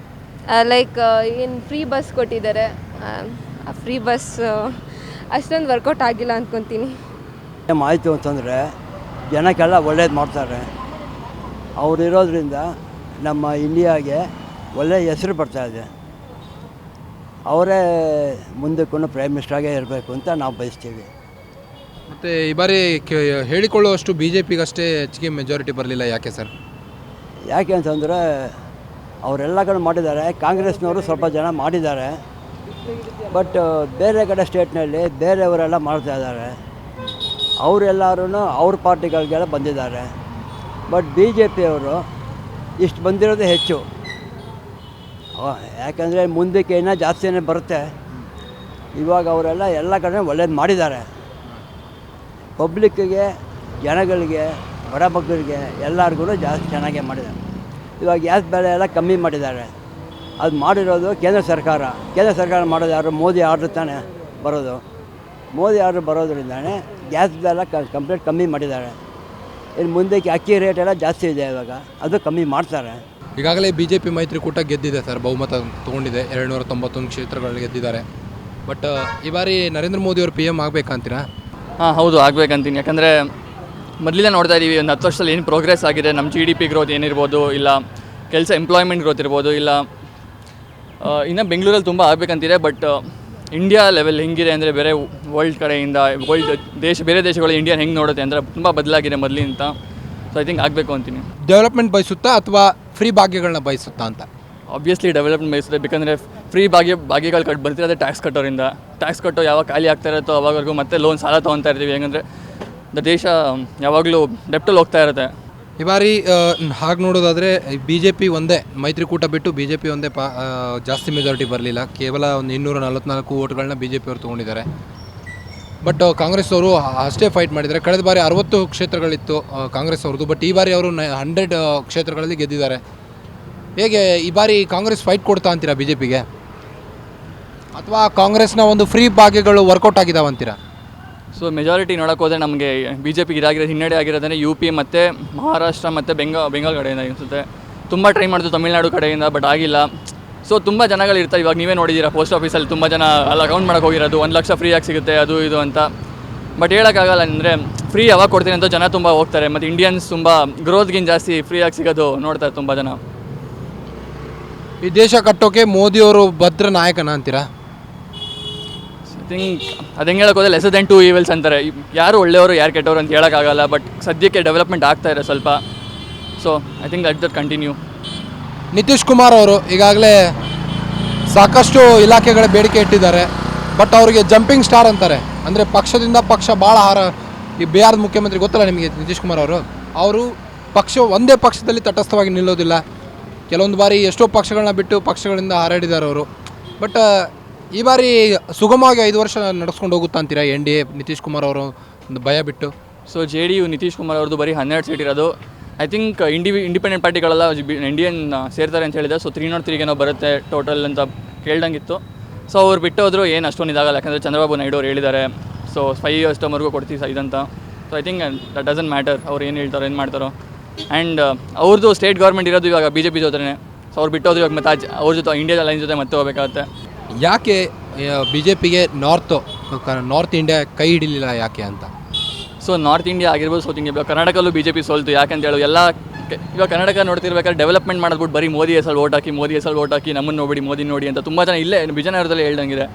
ಲೈಕ್ ಏನು ಫ್ರೀ ಬಸ್ ಕೊಟ್ಟಿದ್ದಾರೆ, ಆ ಫ್ರೀ ಬಸ್ ಅಷ್ಟೊಂದು ವರ್ಕೌಟ್ ಆಗಿಲ್ಲ ಅಂದ್ಕೊತೀನಿ. ಆಯಿತು ಅಂತಂದರೆ ಜನಕ್ಕೆಲ್ಲ ಒಳ್ಳೇದು ಮಾಡ್ತಾರೆ. ಅವರಿರೋದ್ರಿಂದ ನಮ್ಮ ಇಂಡಿಯಾಗೆ ಒಳ್ಳೆಯ ಹೆಸರು ಬರ್ತಾಯಿದೆ. ಅವರೇ ಮುಂದಕ್ಕೂ ಪ್ರೈಮ್ ಮಿನಿಸ್ಟರಾಗೇ ಇರಬೇಕು ಅಂತ ನಾವು ಬಯಸ್ತೀವಿ. ಮತ್ತು ಈ ಬಾರಿ ಹೇಳಿಕೊಳ್ಳುವಷ್ಟು BJPಗಷ್ಟೇ ಹೆಚ್ಚಿಗೆ ಮೆಜಾರಿಟಿ ಬರಲಿಲ್ಲ, ಯಾಕೆ ಸರ್? ಯಾಕೆ ಅಂತಂದರೆ ಅವರೆಲ್ಲ ಕಡೆ ಮಾಡಿದ್ದಾರೆ. ಕಾಂಗ್ರೆಸ್ನವರು ಸ್ವಲ್ಪ ಜನ ಮಾಡಿದ್ದಾರೆ, ಬಟ್ ಬೇರೆ ಕಡೆ ಸ್ಟೇಟ್ನಲ್ಲಿ ಬೇರೆಯವರೆಲ್ಲ ಮಾಡ್ತಾಯಿದ್ದಾರೆ. ಅವರೆಲ್ಲರೂ ಅವ್ರ ಪಾರ್ಟಿಗಳಿಗೆಲ್ಲ ಬಂದಿದ್ದಾರೆ. ಬಟ್ BJPಯವರು ಇಷ್ಟು ಬಂದಿರೋದೇ ಹೆಚ್ಚು. ಯಾಕಂದರೆ ಮುಂದಕ್ಕೆ ಇನ್ನೂ ಜಾಸ್ತಿನೇ ಬರುತ್ತೆ. ಇವಾಗ ಅವರೆಲ್ಲ ಎಲ್ಲ ಕಡೆ ಒಳ್ಳೇದು ಮಾಡಿದ್ದಾರೆ. ಪಬ್ಲಿಕ್ಕಿಗೆ, ಜನಗಳಿಗೆ, ಬಡ ಮಕ್ಕಳಿಗೆ ಎಲ್ಲರಿಗೂ ಜಾಸ್ತಿ ಚೆನ್ನಾಗೇ ಮಾಡಿದ್ದಾರೆ. ಇವಾಗ ಗ್ಯಾಸ್ ಬೆಲೆ ಎಲ್ಲ ಕಮ್ಮಿ ಮಾಡಿದ್ದಾರೆ. ಅದು ಮಾಡಿರೋದು ಕೇಂದ್ರ ಸರ್ಕಾರ ಮಾಡೋದು ಯಾರು? ಮೋದಿ ಆರ್ಡ್ರ್ ತಾನೇ ಬರೋದು. ಮೋದಿ ಆರ್ಡ್ರ್ ಬರೋದ್ರಿಂದನೇ ಗ್ಯಾಸ್ ಬೆಲೆ ಕಂಪ್ಲೀಟ್ ಕಮ್ಮಿ ಮಾಡಿದ್ದಾರೆ. ಇನ್ನು ಮುಂದಕ್ಕೆ ಅಕ್ಕಿ ರೇಟ್ ಎಲ್ಲ ಜಾಸ್ತಿ ಇದೆ, ಇವಾಗ ಅದು ಕಮ್ಮಿ ಮಾಡ್ತಾರೆ. ಈಗಾಗಲೇ BJP ಮೈತ್ರಿಕೂಟ ಗೆದ್ದಿದೆ ಸರ್, ಬಹುಮತ ತೊಗೊಂಡಿದೆ. 291 ಕ್ಷೇತ್ರಗಳಲ್ಲಿ ಗೆದ್ದಿದ್ದಾರೆ. ಬಟ್ ಈ ಬಾರಿ ನರೇಂದ್ರ ಮೋದಿಯವರು PM ಆಗಬೇಕಂತೀರಾ? ಹೌದು, ಆಗಬೇಕಂತೀನಿ. ಯಾಕಂದರೆ ಮೊದಲಿಂದ ನೋಡ್ತಾ ಇದ್ದೀವಿ, ಒಂದು 10 ವರ್ಷದಲ್ಲಿ ಏನು ಪ್ರೋಗ್ರೆಸ್ ಆಗಿದೆ. ನಮ್ಮ GDP ಗ್ರೋತ್ ಏನಿರ್ಬೋದು, ಇಲ್ಲ ಎಂಪ್ಲಾಯ್ಮೆಂಟ್ ಗ್ರೋತ್ ಇರ್ಬೋದು, ಇಲ್ಲ ಇನ್ನು ಬೆಂಗಳೂರಲ್ಲಿ ತುಂಬ ಆಗಬೇಕಂತಿದೆ. ಬಟ್ ಇಂಡಿಯಾ ಲೆವೆಲ್ ಹೆಂಗಿದೆ ಅಂದರೆ ಬೇರೆ ವರ್ಲ್ಡ್ ಕಡೆಯಿಂದ ಬೇರೆ ದೇಶಗಳು ಇಂಡಿಯಾ ಹೆಂಗೆ ನೋಡುತ್ತೆ ಅಂದರೆ ತುಂಬ ಬದಲಾಗಿದೆ ಮೊದಲಿಂದ. ಸೊ ಐ ಥಿಂಕ್ ಆಗಬೇಕು ಅಂತೀನಿ. ಡೆವಲಪ್ಮೆಂಟ್ ಬಯಸುತ್ತಾ ಅಥವಾ ಫ್ರೀ ಭಾಗ್ಯಗಳನ್ನ ಬಯಸುತ್ತಾ ಅಂತ? ಆಬ್ವಿಯಸ್ಲಿ ಡೆವಲಪ್ಮೆಂಟ್ ಬಯಸುತ್ತೆ. ಬೇಕಂದರೆ ಫ್ರೀ ಭಾಗ್ಯಗಳು ಬರ್ತಿರೋದೇ ಟ್ಯಾಕ್ಸ್ ಕಟ್ಟೋರಿಂದ. ಟ್ಯಾಕ್ಸ್ ಕಟ್ಟೋ ಯಾವಾಗ ಖಾಲಿ ಆಗ್ತಾ ಇರುತ್ತೋ ಅವಾಗವರೆಗೂ ಮತ್ತೆ ಲೋನ್ ಸಾಲ ತೊಗೊತಾ ಇರ್ತೀವಿ. ಹೆಂಗಂದರೆ ದೇಶ ಯಾವಾಗಲೂ ಡೆಪ್ಟಲ್ಲಿ ಹೋಗ್ತಾ ಇರುತ್ತೆ. ಈ ಬಾರಿ ಹಾಗೆ ನೋಡೋದಾದರೆ ಬಿ ಜೆ ಪಿ ಒಂದೇ ಮೈತ್ರಿಕೂಟ ಬಿಟ್ಟು ಬಿ ಜೆ ಪಿ ಒಂದೇ ಜಾಸ್ತಿ ಮೆಜಾರಿಟಿ ಬರಲಿಲ್ಲ. ಕೇವಲ ಒಂದು 244 ಓಟ್ಗಳನ್ನ ಬಿ ಜೆ ಪಿ ಅವರು ತೊಗೊಂಡಿದ್ದಾರೆ. ಬಟ್ ಕಾಂಗ್ರೆಸ್ ಅವರು ಅಷ್ಟೇ ಫೈಟ್ ಮಾಡಿದ್ದಾರೆ. ಕಳೆದ ಬಾರಿ 60 ಕ್ಷೇತ್ರಗಳಿತ್ತು ಕಾಂಗ್ರೆಸ್ ಅವ್ರದ್ದು, ಬಟ್ ಈ ಬಾರಿ ಅವರು 100 ಕ್ಷೇತ್ರಗಳಲ್ಲಿ ಗೆದ್ದಿದ್ದಾರೆ. ಹೇಗೆ ಈ ಬಾರಿ ಕಾಂಗ್ರೆಸ್ ಫೈಟ್ ಕೊಡ್ತಾ ಅಂತೀರಾ ಬಿ ಜೆ ಪಿಗೆ, ಅಥವಾ ಕಾಂಗ್ರೆಸ್ನ ಒಂದು ಫ್ರೀ ಭಾಗ್ಯಗಳು ವರ್ಕೌಟ್ ಆಗಿದಾವಂತೀರಾ? ಸೊ ಮೆಜಾರಿಟಿ ನೋಡೋಕೆ ಹೋದರೆ ನಮಗೆ ಬಿ ಜೆ ಪಿಗೆ ಇದಾಗಿರೋದು ಹಿನ್ನಡೆ ಆಗಿರೋದೇ ಯು ಪಿ ಮತ್ತು ಮಹಾರಾಷ್ಟ್ರ ಮತ್ತು ಬೆಂಗಾಲ್ ಕಡೆಯಿಂದ ಅನಿಸುತ್ತೆ. ತುಂಬ ಟ್ರೈ ಮಾಡಿದ್ರು ತಮಿಳ್ನಾಡು ಕಡೆಯಿಂದ, ಬಟ್ ಆಗಿಲ್ಲ. ಸೊ ತುಂಬ ಜನಗಳು ಇರ್ತಾರೆ. ಇವಾಗ ನೀವೇ ನೋಡಿದ್ದೀರಾ ಪೋಸ್ಟ್ ಆಫೀಸಲ್ಲಿ ತುಂಬ ಜನ ಅಲ್ಲಿ ಅಕೌಂಟ್ ಮಾಡೋಕೆ ಹೋಗಿರೋದು, 1 ಲಕ್ಷ ಫ್ರೀಯಾಗಿ ಸಿಗುತ್ತೆ ಅದು ಇದು ಅಂತ. ಬಟ್ ಹೇಳೋಕ್ಕಾಗಲ್ಲ, ಅಂದರೆ ಫ್ರೀ ಯಾವಾಗ ಕೊಡ್ತೀನಿ ಅಂತ ಜನ ತುಂಬ ಹೋಗ್ತಾರೆ. ಮತ್ತು ಇಂಡಿಯನ್ಸ್ ತುಂಬ ಗ್ರೋತ್ಗಿಂತ ಜಾಸ್ತಿ ಫ್ರೀಯಾಗಿ ಸಿಗೋದು ನೋಡ್ತಾರೆ ತುಂಬ ಜನ. ಈ ದೇಶ ಕಟ್ಟೋಕೆ ಮೋದಿಯವರು ಭದ್ರ ನಾಯಕನ ಅಂತೀರಾ? ಐ ಥಿಂಕ್ ಅದು ಹೆಂಗೆ ಹೇಳೋಕೆ ಹೋದರೆ ಲೆಸರ್ ದೆನ್ 2 ಈವಿಲ್ಸ್ ಅಂತಾರೆ. ಯಾರು ಒಳ್ಳೆಯವರು ಯಾರು ಕೆಟ್ಟವರು ಅಂತ ಹೇಳೋಕ್ಕಾಗಲ್ಲ. ಬಟ್ ಸದ್ಯಕ್ಕೆ ಡೆವಲಪ್ಮೆಂಟ್ ಆಗ್ತಾ ಇದೆ ಸ್ವಲ್ಪ. So I think that continue. Nitish Kumar ಅವರು ಈಗಾಗಲೇ ಸಾಕಷ್ಟು ಇಲಾಖೆಗಳ ಬೇಡಿಕೆ ಇಟ್ಟಿದ್ದಾರೆ. ಬಟ್ ಅವರಿಗೆ ಜಂಪಿಂಗ್ ಸ್ಟಾರ್ ಅಂತಾರೆ. ಅಂದರೆ ಪಕ್ಷದಿಂದ ಪಕ್ಷ ಭಾಳ ಈ ಬಿಹಾರದ ಮುಖ್ಯಮಂತ್ರಿ ಗೊತ್ತಲ್ಲ ನಿಮಗೆ ನಿತೀಶ್ ಕುಮಾರ್ ಅವರು ಒಂದೇ ಪಕ್ಷದಲ್ಲಿ ತಟಸ್ಥವಾಗಿ ನಿಲ್ಲೋದಿಲ್ಲ. ಕೆಲವೊಂದು ಬಾರಿ ಎಷ್ಟೋ ಪಕ್ಷಗಳನ್ನ ಬಿಟ್ಟು ಪಕ್ಷಗಳಿಂದ ಹಾರಾಡಿದ್ದಾರೆ ಅವರು. ಬಟ್ ಈ ಬಾರಿ ಸುಗಮವಾಗಿ 5 ವರ್ಷ ನಡೆಸ್ಕೊಂಡು ಹೋಗುತ್ತಾ ಅಂತೀರಾ NDA ನಿತೀಶ್ ಕುಮಾರ್ ಅವರು ಒಂದು ಭಯ ಬಿಟ್ಟು? ಸೊ JDU ನಿತೀಶ್ ಕುಮಾರ್ ಅವ್ರದ್ದು ಬರೀ 12 ಸೀಟ್ ಇರೋದು. ಐ ಥಿಂಕ್ ಇಂಡಿಪೆಂಡೆಂಟ್ ಪಾರ್ಟಿಗಳೆಲ್ಲ ಇಂಡಿಯನ್ ಸೇರ್ತಾರೆ ಅಂತ ಹೇಳಿದೆ. ಸೊ 303 ಬರುತ್ತೆ ಟೋಟಲ್ ಅಂತ ಕೇಳ್ದಂಗಿತ್ತು. ಸೊ ಅವ್ರು ಬಿಟ್ಟು ಹೋದ್ರು ಏನು ಅಷ್ಟೊಂದು ಇದಾಗಲ್ಲ. ಯಾಕಂದರೆ ಚಂದ್ರಬಾಬು ನಾಯ್ಡು ಅವ್ರು ಹೇಳಿದ್ದಾರೆ ಸೊ 5 years ಟರ್ಮ್ವರೆಗೂ ಕೊಡ್ತೀವಿ ಇದಂತ. So I think that doesn't matter ಅವ್ರು ಏನು ಹೇಳ್ತಾರೋ ಏನು ಮಾಡ್ತಾರೋ. ಆ್ಯಂಡ್ ಅವ್ರದ್ದು ಸ್ಟೇಟ್ ಗೌರ್ಮೆಂಟ್ ಇರೋದು ಇವಾಗ BJP ಜೊತೆನೇ. ಸೊ ಅವ್ರು ಬಿಟ್ಟು ಹೋದ್ರೆ ಇವಾಗ ಮತ್ತೆ ಅವ್ರ ಜೊತೆ ಇಂಡಿಯಾ ಅಲೈನ್ಸ್ ಜೊತೆ ಮತ್ತೆ ಹೋಗಬೇಕಾಗುತ್ತೆ. ಯಾಕೆ ಬಿ ಜೆ ಪಿಗೆ ನಾರ್ತ್ ಇಂಡಿಯಾ ಕೈ ಹಿಡಿಲಿಲ್ಲ ಯಾಕೆ ಅಂತ? ಸೊ ನಾರ್ತ್ ಇಂಡಿಯಾ ಆಗಿರ್ಬೋದು, ಸೌತ್ ಇಂಡಿಯಾ, ಕರ್ನಾಟಕಲ್ಲೂ BJP ಸೋಲ್ತು. ಯಾಕಂತ ಹೇಳು ಎಲ್ಲ ಇವಾಗ ಕರ್ನಾಟಕ ನೋಡ್ತಿರ್ಬೇಕಾದ್ರೆ ಡೆವಲಪ್ಮೆಂಟ್ ಮಾಡೋದ್ಬಿಟ್ಟು ಬರೀ ಮೋದಿ ಹೆಸರು ಓಟ್ ಹಾಕಿ ನಮ್ಮನ್ನು ನೋಡಿಬಿಡಿ ಮೋದಿ ನೋಡಿ ಅಂತ ತುಂಬ ಜನ ಇಲ್ಲೇ ಬಿಜನಗರದಲ್ಲಿ ಹೇಳ್ದಂಗಿದೆ.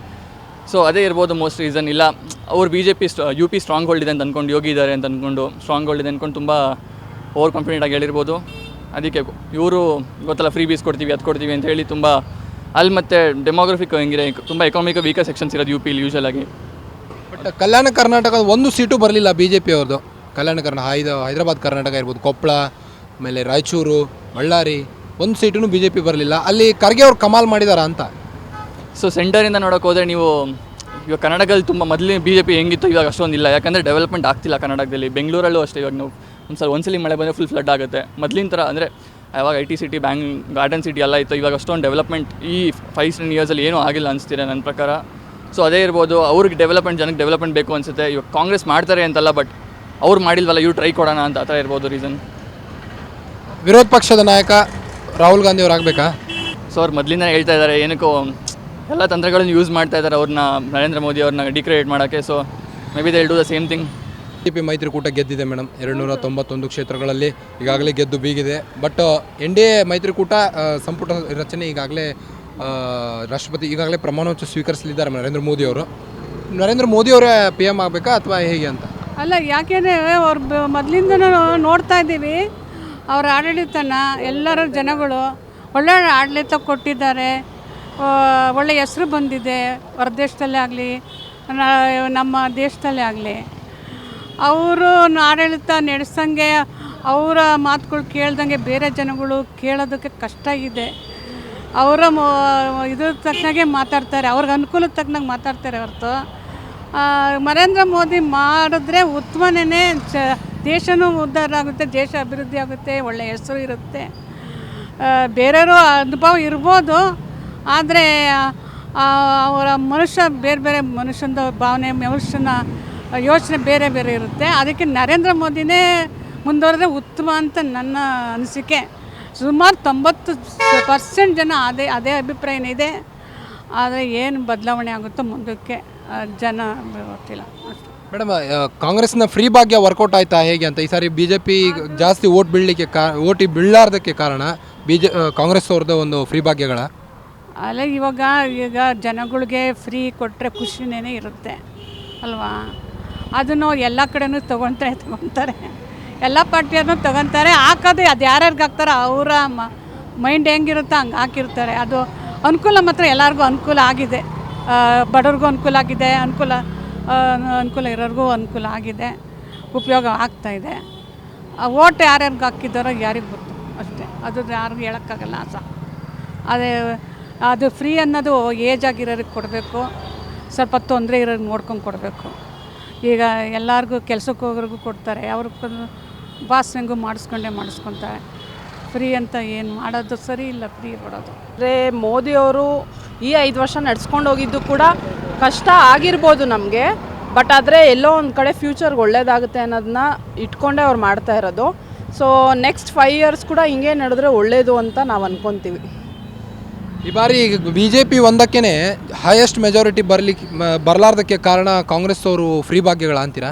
ಸೊ ಅದೇ ಇರ್ಬೋದು ಮೋಸ್ಟ್ ರೀಸನ್. ಇಲ್ಲ ಅವ್ರು BJP UP ಸ್ಟ್ರಾಂಗ್ ಹೋಲ್ಡ್ ಇದೆ ಅಂತ ಅಂದ್ಕೊಂಡು, ಯೋಗಿ ಇದ್ದಾರೆ ಅಂತ ಅಂದ್ಕೊಂಡು ಸ್ಟ್ರಾಂಗ್ ಹೋಲ್ಡ್ ಇದೆ ಅಂದ್ಕೊಂಡು ತುಂಬ ಓವರ್ ಕಾನ್ಫಿಡೆಂಟಾಗಿ ಹೇಳಿರ್ಬೋದು. ಅದಕ್ಕೆ ಇವರು ಗೊತ್ತಲ್ಲ ಫ್ರೀ ಬೀಸ್ ಕೊಡ್ತೀವಿ ಅದು ಕೊಡ್ತೀವಿ ಅಂತ ಹೇಳಿ ತುಂಬ ಅಲ್ಲಿ ಮತ್ತು ಡೆಮೋಗ್ರಫಿಕ್ ಹೆಂಗಿದೆ ತುಂಬ ಎಕಾನಮಿಕ್ ವೀಕರ್ ಸೆಕ್ಷನ್ಸ್ ಇರೋದು UPಲಿ ಯೂಶಲಾಗಿ. ಬಟ್ ಕಲ್ಯಾಣ ಕರ್ನಾಟಕದ ಒಂದು ಸೀಟು ಬರಲಿಲ್ಲ BJP ಅವ್ರದ್ದು. ಕಲ್ಯಾಣ ಹೈದರಾಬಾದ್ ಕರ್ನಾಟಕ ಇರ್ಬೋದು, ಕೊಪ್ಪಳ, ಆಮೇಲೆ ರಾಯಚೂರು, ಬಳ್ಳಾರಿ, ಒಂದು ಸೀಟೂ BJP ಬರಲಿಲ್ಲ. ಅಲ್ಲಿ ಖರ್ಗೆ ಅವ್ರು ಕಮಾಲ್ ಮಾಡಿದಾರ ಅಂತ? ಸೊ ಸೆಂಟರಿಂದ ನೋಡೋಕೆ ಹೋದರೆ ನೀವು ಇವಾಗ ಕರ್ನಾಟಕದಲ್ಲಿ ತುಂಬ ಮೊದಲಿನ BJP ಹೆಂಗಿತ್ತು ಇವಾಗ ಅಷ್ಟೊಂದಿಲ್ಲ. ಯಾಕಂದರೆ ಡೆವಲಪ್ಮೆಂಟ್ ಆಗ್ತಿಲ್ಲ ಕರ್ನಾಟಕದಲ್ಲಿ. ಬೆಂಗಳೂರಲ್ಲೂ ಅಷ್ಟೇ. ಇವಾಗ ನಾವು ಒಂದ್ಸಲಿ ಮಳೆ ಬಂದರೆ ಫುಲ್ ಫ್ಲಡ್ ಆಗುತ್ತೆ. ಮೊದಲಿನ ಥರ ಅಂದರೆ ಯಾವಾಗ IT ಸಿಟಿ, ಗಾರ್ಡನ್ ಸಿಟಿ ಎಲ್ಲ ಇತ್ತು. ಇವಾಗ ಅಷ್ಟೊಂದು ಡೆವಲಪ್ಮೆಂಟ್ ಈ 5-10 ಇಯರ್ಸಲ್ಲಿ ಏನೂ ಆಗಿಲ್ಲ ಅನಿಸ್ತಿದೆ ನನ್ನ ಪ್ರಕಾರ. ಸೊ ಅದೇ ಇರ್ಬೋದು, ಅವ್ರಿಗೆ ಜನಕ್ಕೆ ಡೆವಲಪ್ಮೆಂಟ್ ಬೇಕು ಅನಿಸುತ್ತೆ. ಇವಾಗ ಕಾಂಗ್ರೆಸ್ ಮಾಡ್ತಾರೆ ಅಂತಲ್ಲ, ಬಟ್ ಅವ್ರು ಮಾಡಿಲ್ವಲ್ಲ, ಇವ್ರು ಟ್ರೈ ಕೊಡೋಣ ಅಂತ ಆ ಥರ ಇರ್ಬೋದು ರೀಸನ್. ವಿರೋಧ ಪಕ್ಷದ ನಾಯಕ ರಾಹುಲ್ ಗಾಂಧಿ ಅವ್ರು ಆಗಬೇಕಾ? ಸೊ ಅವ್ರು ಮೊದಲಿಂದ ಹೇಳ್ತಾ ಇದ್ದಾರೆ ಏನಕ್ಕೋ ಎಲ್ಲ ತಂತ್ರಗಳನ್ನು ಯೂಸ್ ಮಾಡ್ತಾ ಇದ್ದಾರೆ ಅವ್ರನ್ನ, ನರೇಂದ್ರ ಮೋದಿ ಅವ್ರನ್ನ ಡಿಕ್ರಿಯೇಟ್ ಮಾಡೋಕ್ಕೆ. So may be they will do the same thing. BJP ಮೈತ್ರಿಕೂಟ ಗೆದ್ದಿದೆ ಮೇಡಮ್ 291 ಕ್ಷೇತ್ರಗಳಲ್ಲಿ ಈಗಾಗಲೇ ಗೆದ್ದು ಬೀಗಿದೆ. ಬಟ್ NDA ಮೈತ್ರಿಕೂಟ ಸಂಪುಟ ರಚನೆ ಈಗಾಗಲೇ ರಾಷ್ಟ್ರಪತಿ ಈಗಾಗಲೇ ಪ್ರಮಾಣವಚನ ಸ್ವೀಕರಿಸಲಿದ್ದಾರೆ ನರೇಂದ್ರ ಮೋದಿ ಅವರೇ PM ಆಗಬೇಕಾ ಅಥವಾ ಹೇಗೆ ಅಂತ? ಅಲ್ಲ, ಯಾಕೆಂದರೆ ಅವ್ರು ಮೊದಲಿಂದ ನೋಡ್ತಾ ಇದ್ದೀವಿ ಅವ್ರ ಆಡಳಿತನ. ಎಲ್ಲರ ಜನಗಳು ಒಳ್ಳೆ ಆಡಳಿತ ಕೊಟ್ಟಿದ್ದಾರೆ. ಒಳ್ಳೆ ಹೆಸರು ಬಂದಿದೆ ಹೊರದೇಶದಲ್ಲೇ ಆಗಲಿ ನಮ್ಮ ದೇಶದಲ್ಲೇ ಆಗಲಿ. ಅವರು ಆಡಳಿತ ನಡೆಸಂಗೆ ಅವರ ಮಾತುಗಳು ಕೇಳ್ದಂಗೆ ಬೇರೆ ಜನಗಳು ಕೇಳೋದಕ್ಕೆ ಕಷ್ಟ ಇದೆ. ಅವರ ಇದ್ರ ತಕ್ಕನಾಗೆ ಮಾತಾಡ್ತಾರೆ, ಅವ್ರಿಗೆ ಅನುಕೂಲದ ತಕ್ಕನಾಗಿ ಮಾತಾಡ್ತಾರೆ ಹೊರತು ನರೇಂದ್ರ ಮೋದಿ ಮಾಡಿದ್ರೆ ಉತ್ತಮನೇ. ದೇಶನೂ ಉದ್ಧಾರ ಆಗುತ್ತೆ, ದೇಶ ಅಭಿವೃದ್ಧಿ ಆಗುತ್ತೆ, ಒಳ್ಳೆಯ ಹೆಸರು ಇರುತ್ತೆ. ಬೇರೆಯವರು ಅನುಭವ ಇರ್ಬೋದು, ಆದರೆ ಅವರ ಬೇರೆ ಬೇರೆ ಮನುಷ್ಯನ ಭಾವನೆ, ಮನುಷ್ಯನ ಯೋಚನೆ ಬೇರೆ ಬೇರೆ ಇರುತ್ತೆ. ಅದಕ್ಕೆ ನರೇಂದ್ರ ಮೋದಿನೇ ಮುಂದುವರೆದ್ರೆ ಉತ್ತಮ ಅಂತ ನನ್ನ ಅನಿಸಿಕೆ. ಸುಮಾರು 90% ಜನ ಅದೇ ಅಭಿಪ್ರಾಯನೇ ಇದೆ. ಆದರೆ ಏನು ಬದಲಾವಣೆ ಆಗುತ್ತೋ ಮುಂದಕ್ಕೆ ಜನ ಗೊತ್ತಿಲ್ಲ ಅಷ್ಟೇ. ಮೇಡಮ್, ಕಾಂಗ್ರೆಸ್ನ ಫ್ರೀ ಭಾಗ್ಯ ವರ್ಕೌಟ್ ಆಯ್ತಾ ಹೇಗೆ ಅಂತ? ಈ ಸಾರಿ BJP ಜಾಸ್ತಿ ಓಟ್ ಬೀಳಲಾರ್ದಕ್ಕೆ ಕಾರಣ ಕಾಂಗ್ರೆಸ್ ಅವ್ರದ್ದು ಒಂದು ಫ್ರೀ ಭಾಗ್ಯಗಳ ಅಲ್ಲ. ಈಗ ಜನಗಳಿಗೆ ಫ್ರೀ ಕೊಟ್ಟರೆ ಖುಷಿನೇ ಇರುತ್ತೆ ಅಲ್ವಾ? ಅದನ್ನು ಎಲ್ಲ ಕಡೆನೂ ತೊಗೊತಾರೆ, ಎಲ್ಲ ಪಾರ್ಟಿಯವ್ರನ್ನೂ ತೊಗೊತಾರೆ. ಹಾಕೋದು ಅದು ಯಾರ್ಯಾರಿಗೆ ಹಾಕ್ತಾರೆ ಅವರ ಮೈಂಡ್ ಹೆಂಗಿರುತ್ತೋ ಹಂಗೆ ಹಾಕಿರ್ತಾರೆ. ಅದು ಅನುಕೂಲ ಮಾತ್ರ ಎಲ್ಲರಿಗೂ ಅನುಕೂಲ ಆಗಿದೆ. ಬಡವ್ರಿಗೂ ಅನುಕೂಲ ಆಗಿದೆ, ಅನುಕೂಲ ಇರೋರಿಗೂ ಅನುಕೂಲ ಆಗಿದೆ, ಉಪಯೋಗ ಆಗ್ತಾಯಿದೆ. ಓಟ್ ಯಾರ್ಯಾರಿಗೆ ಹಾಕಿದ್ದಾರೋ ಯಾರಿಗೆ ಗೊತ್ತು ಅಷ್ಟೇ, ಅದು ಯಾರಿಗೂ ಹೇಳೋಕ್ಕಾಗಲ್ಲ ಸಹ. ಅದು ಫ್ರೀ ಅನ್ನೋದು ಏಜ್ ಆಗಿರೋರಿಗೆ ಕೊಡಬೇಕು, ಸ್ವಲ್ಪ ತೊಂದರೆ ಇರೋರಿಗೆ ನೋಡ್ಕೊಂಡು ಕೊಡಬೇಕು. ಈಗ ಎಲ್ಲರಿಗೂ ಕೆಲ್ಸಕ್ಕೆ ಹೋಗೋರಿಗೂ ಕೊಡ್ತಾರೆ, ಅವ್ರಿಗೆ ಬಾಸ್ ಹೆಂಗೂ ಮಾಡಿಸ್ಕೊತಾರೆ. ಫ್ರೀ ಅಂತ ಏನು ಮಾಡೋದು ಸರಿ ಇಲ್ಲ, ಫ್ರೀ ಕೊಡೋದು. ಅಂದರೆ ಮೋದಿಯವರು ಈ 5 ವರ್ಷ ನಡ್ಸ್ಕೊಂಡು ಹೋಗಿದ್ದು ಕೂಡ ಕಷ್ಟ ಆಗಿರ್ಬೋದು ನಮಗೆ, ಬಟ್ ಆದರೆ ಎಲ್ಲೋ ಒಂದು ಕಡೆ ಫ್ಯೂಚರ್ಗೆ ಒಳ್ಳೇದಾಗುತ್ತೆ ಅನ್ನೋದನ್ನ ಇಟ್ಕೊಂಡೇ ಅವ್ರು ಮಾಡ್ತಾ ಇರೋದು. ಸೊ ನೆಕ್ಸ್ಟ್ 5 ಇಯರ್ಸ್ ಕೂಡ ಹಿಂಗೆ ನಡೆದ್ರೆ ಒಳ್ಳೆಯದು ಅಂತ ನಾವು ಅಂದ್ಕೊತೀವಿ. ಈ ಬಾರಿ BJP ಒಂದಕ್ಕೇ ಹೈಯೆಸ್ಟ್ ಮೆಜಾರಿಟಿ ಬರಲಾರ್ದಕ್ಕೆ ಕಾರಣ ಕಾಂಗ್ರೆಸ್ ಅವರು ಫ್ರೀ ಭಾಗ್ಯಗಳ ಅಂತೀರಾ?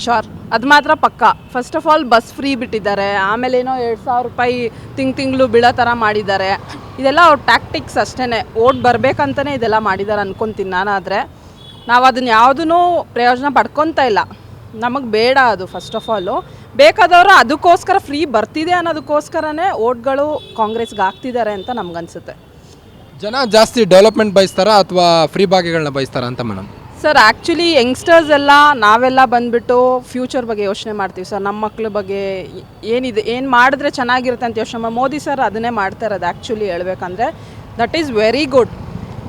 ಶೋರ್, ಅದು ಮಾತ್ರ ಪಕ್ಕ. First of all bus free ಬಿಟ್ಟಿದ್ದಾರೆ, ಆಮೇಲೆ ಏನೋ 2,000 ರೂಪಾಯಿ ತಿಂಗಳು ಬೀಳೋ ಥರ ಮಾಡಿದ್ದಾರೆ. ಇದೆಲ್ಲ ಅವ್ರ ಟ್ಯಾಕ್ಟಿಕ್ಸ್ ಅಷ್ಟೇ, ಓಟ್ ಬರಬೇಕಂತಲೇ ಇದೆಲ್ಲ ಮಾಡಿದ್ದಾರೆ ಅನ್ಕೊತೀನಿ ನಾನಾದರೆ. ನಾವು ಅದನ್ನ ಯಾವುದೂ ಪ್ರಯೋಜನ ಪಡ್ಕೊತಾ ಇಲ್ಲ, ನಮಗೆ ಬೇಡ ಅದು. ಫಸ್ಟ್ ಆಫ್ ಆಲು ಬೇಕಾದವರು ಅದಕ್ಕೋಸ್ಕರ ಫ್ರೀ ಬರ್ತಿದೆ ಅನ್ನೋದಕ್ಕೋಸ್ಕರನೇ ಓಟ್ಗಳು ಕಾಂಗ್ರೆಸ್ಗೆ ಆಗ್ತಿದ್ದಾರೆ ಅಂತ ನಮ್ಗನ್ಸುತ್ತೆ. ಜನ ಜಾಸ್ತಿ ಡೆವಲಪ್ಮೆಂಟ್ ಬಯಸ್ತಾರಾ ಅಥವಾ ಫ್ರೀ ಭಾಗ್ಯಗಳನ್ನ ಬಯಸ್ತಾರಾ ಅಂತ ಮೇಡಮ್? ಸರ್ ಆ್ಯಕ್ಚುಲಿ ಯಂಗ್ಸ್ಟರ್ಸ್ ಎಲ್ಲ ನಾವೆಲ್ಲ ಬಂದುಬಿಟ್ಟು ಫ್ಯೂಚರ್ ಬಗ್ಗೆ ಯೋಚನೆ ಮಾಡ್ತೀವಿ ಸರ್. ನಮ್ಮ ಮಕ್ಳ ಬಗ್ಗೆ ಏನಿದೆ, ಏನು ಮಾಡಿದ್ರೆ ಚೆನ್ನಾಗಿರುತ್ತೆ ಅಂತ ಯೋಚನೆ ಮಾಡಿ ಮೋದಿ ಸರ್ ಅದನ್ನೇ ಮಾಡ್ತಾ ಇರೋದು. ಆ್ಯಕ್ಚುಲಿ ಹೇಳ್ಬೇಕಂದ್ರೆ that is very good.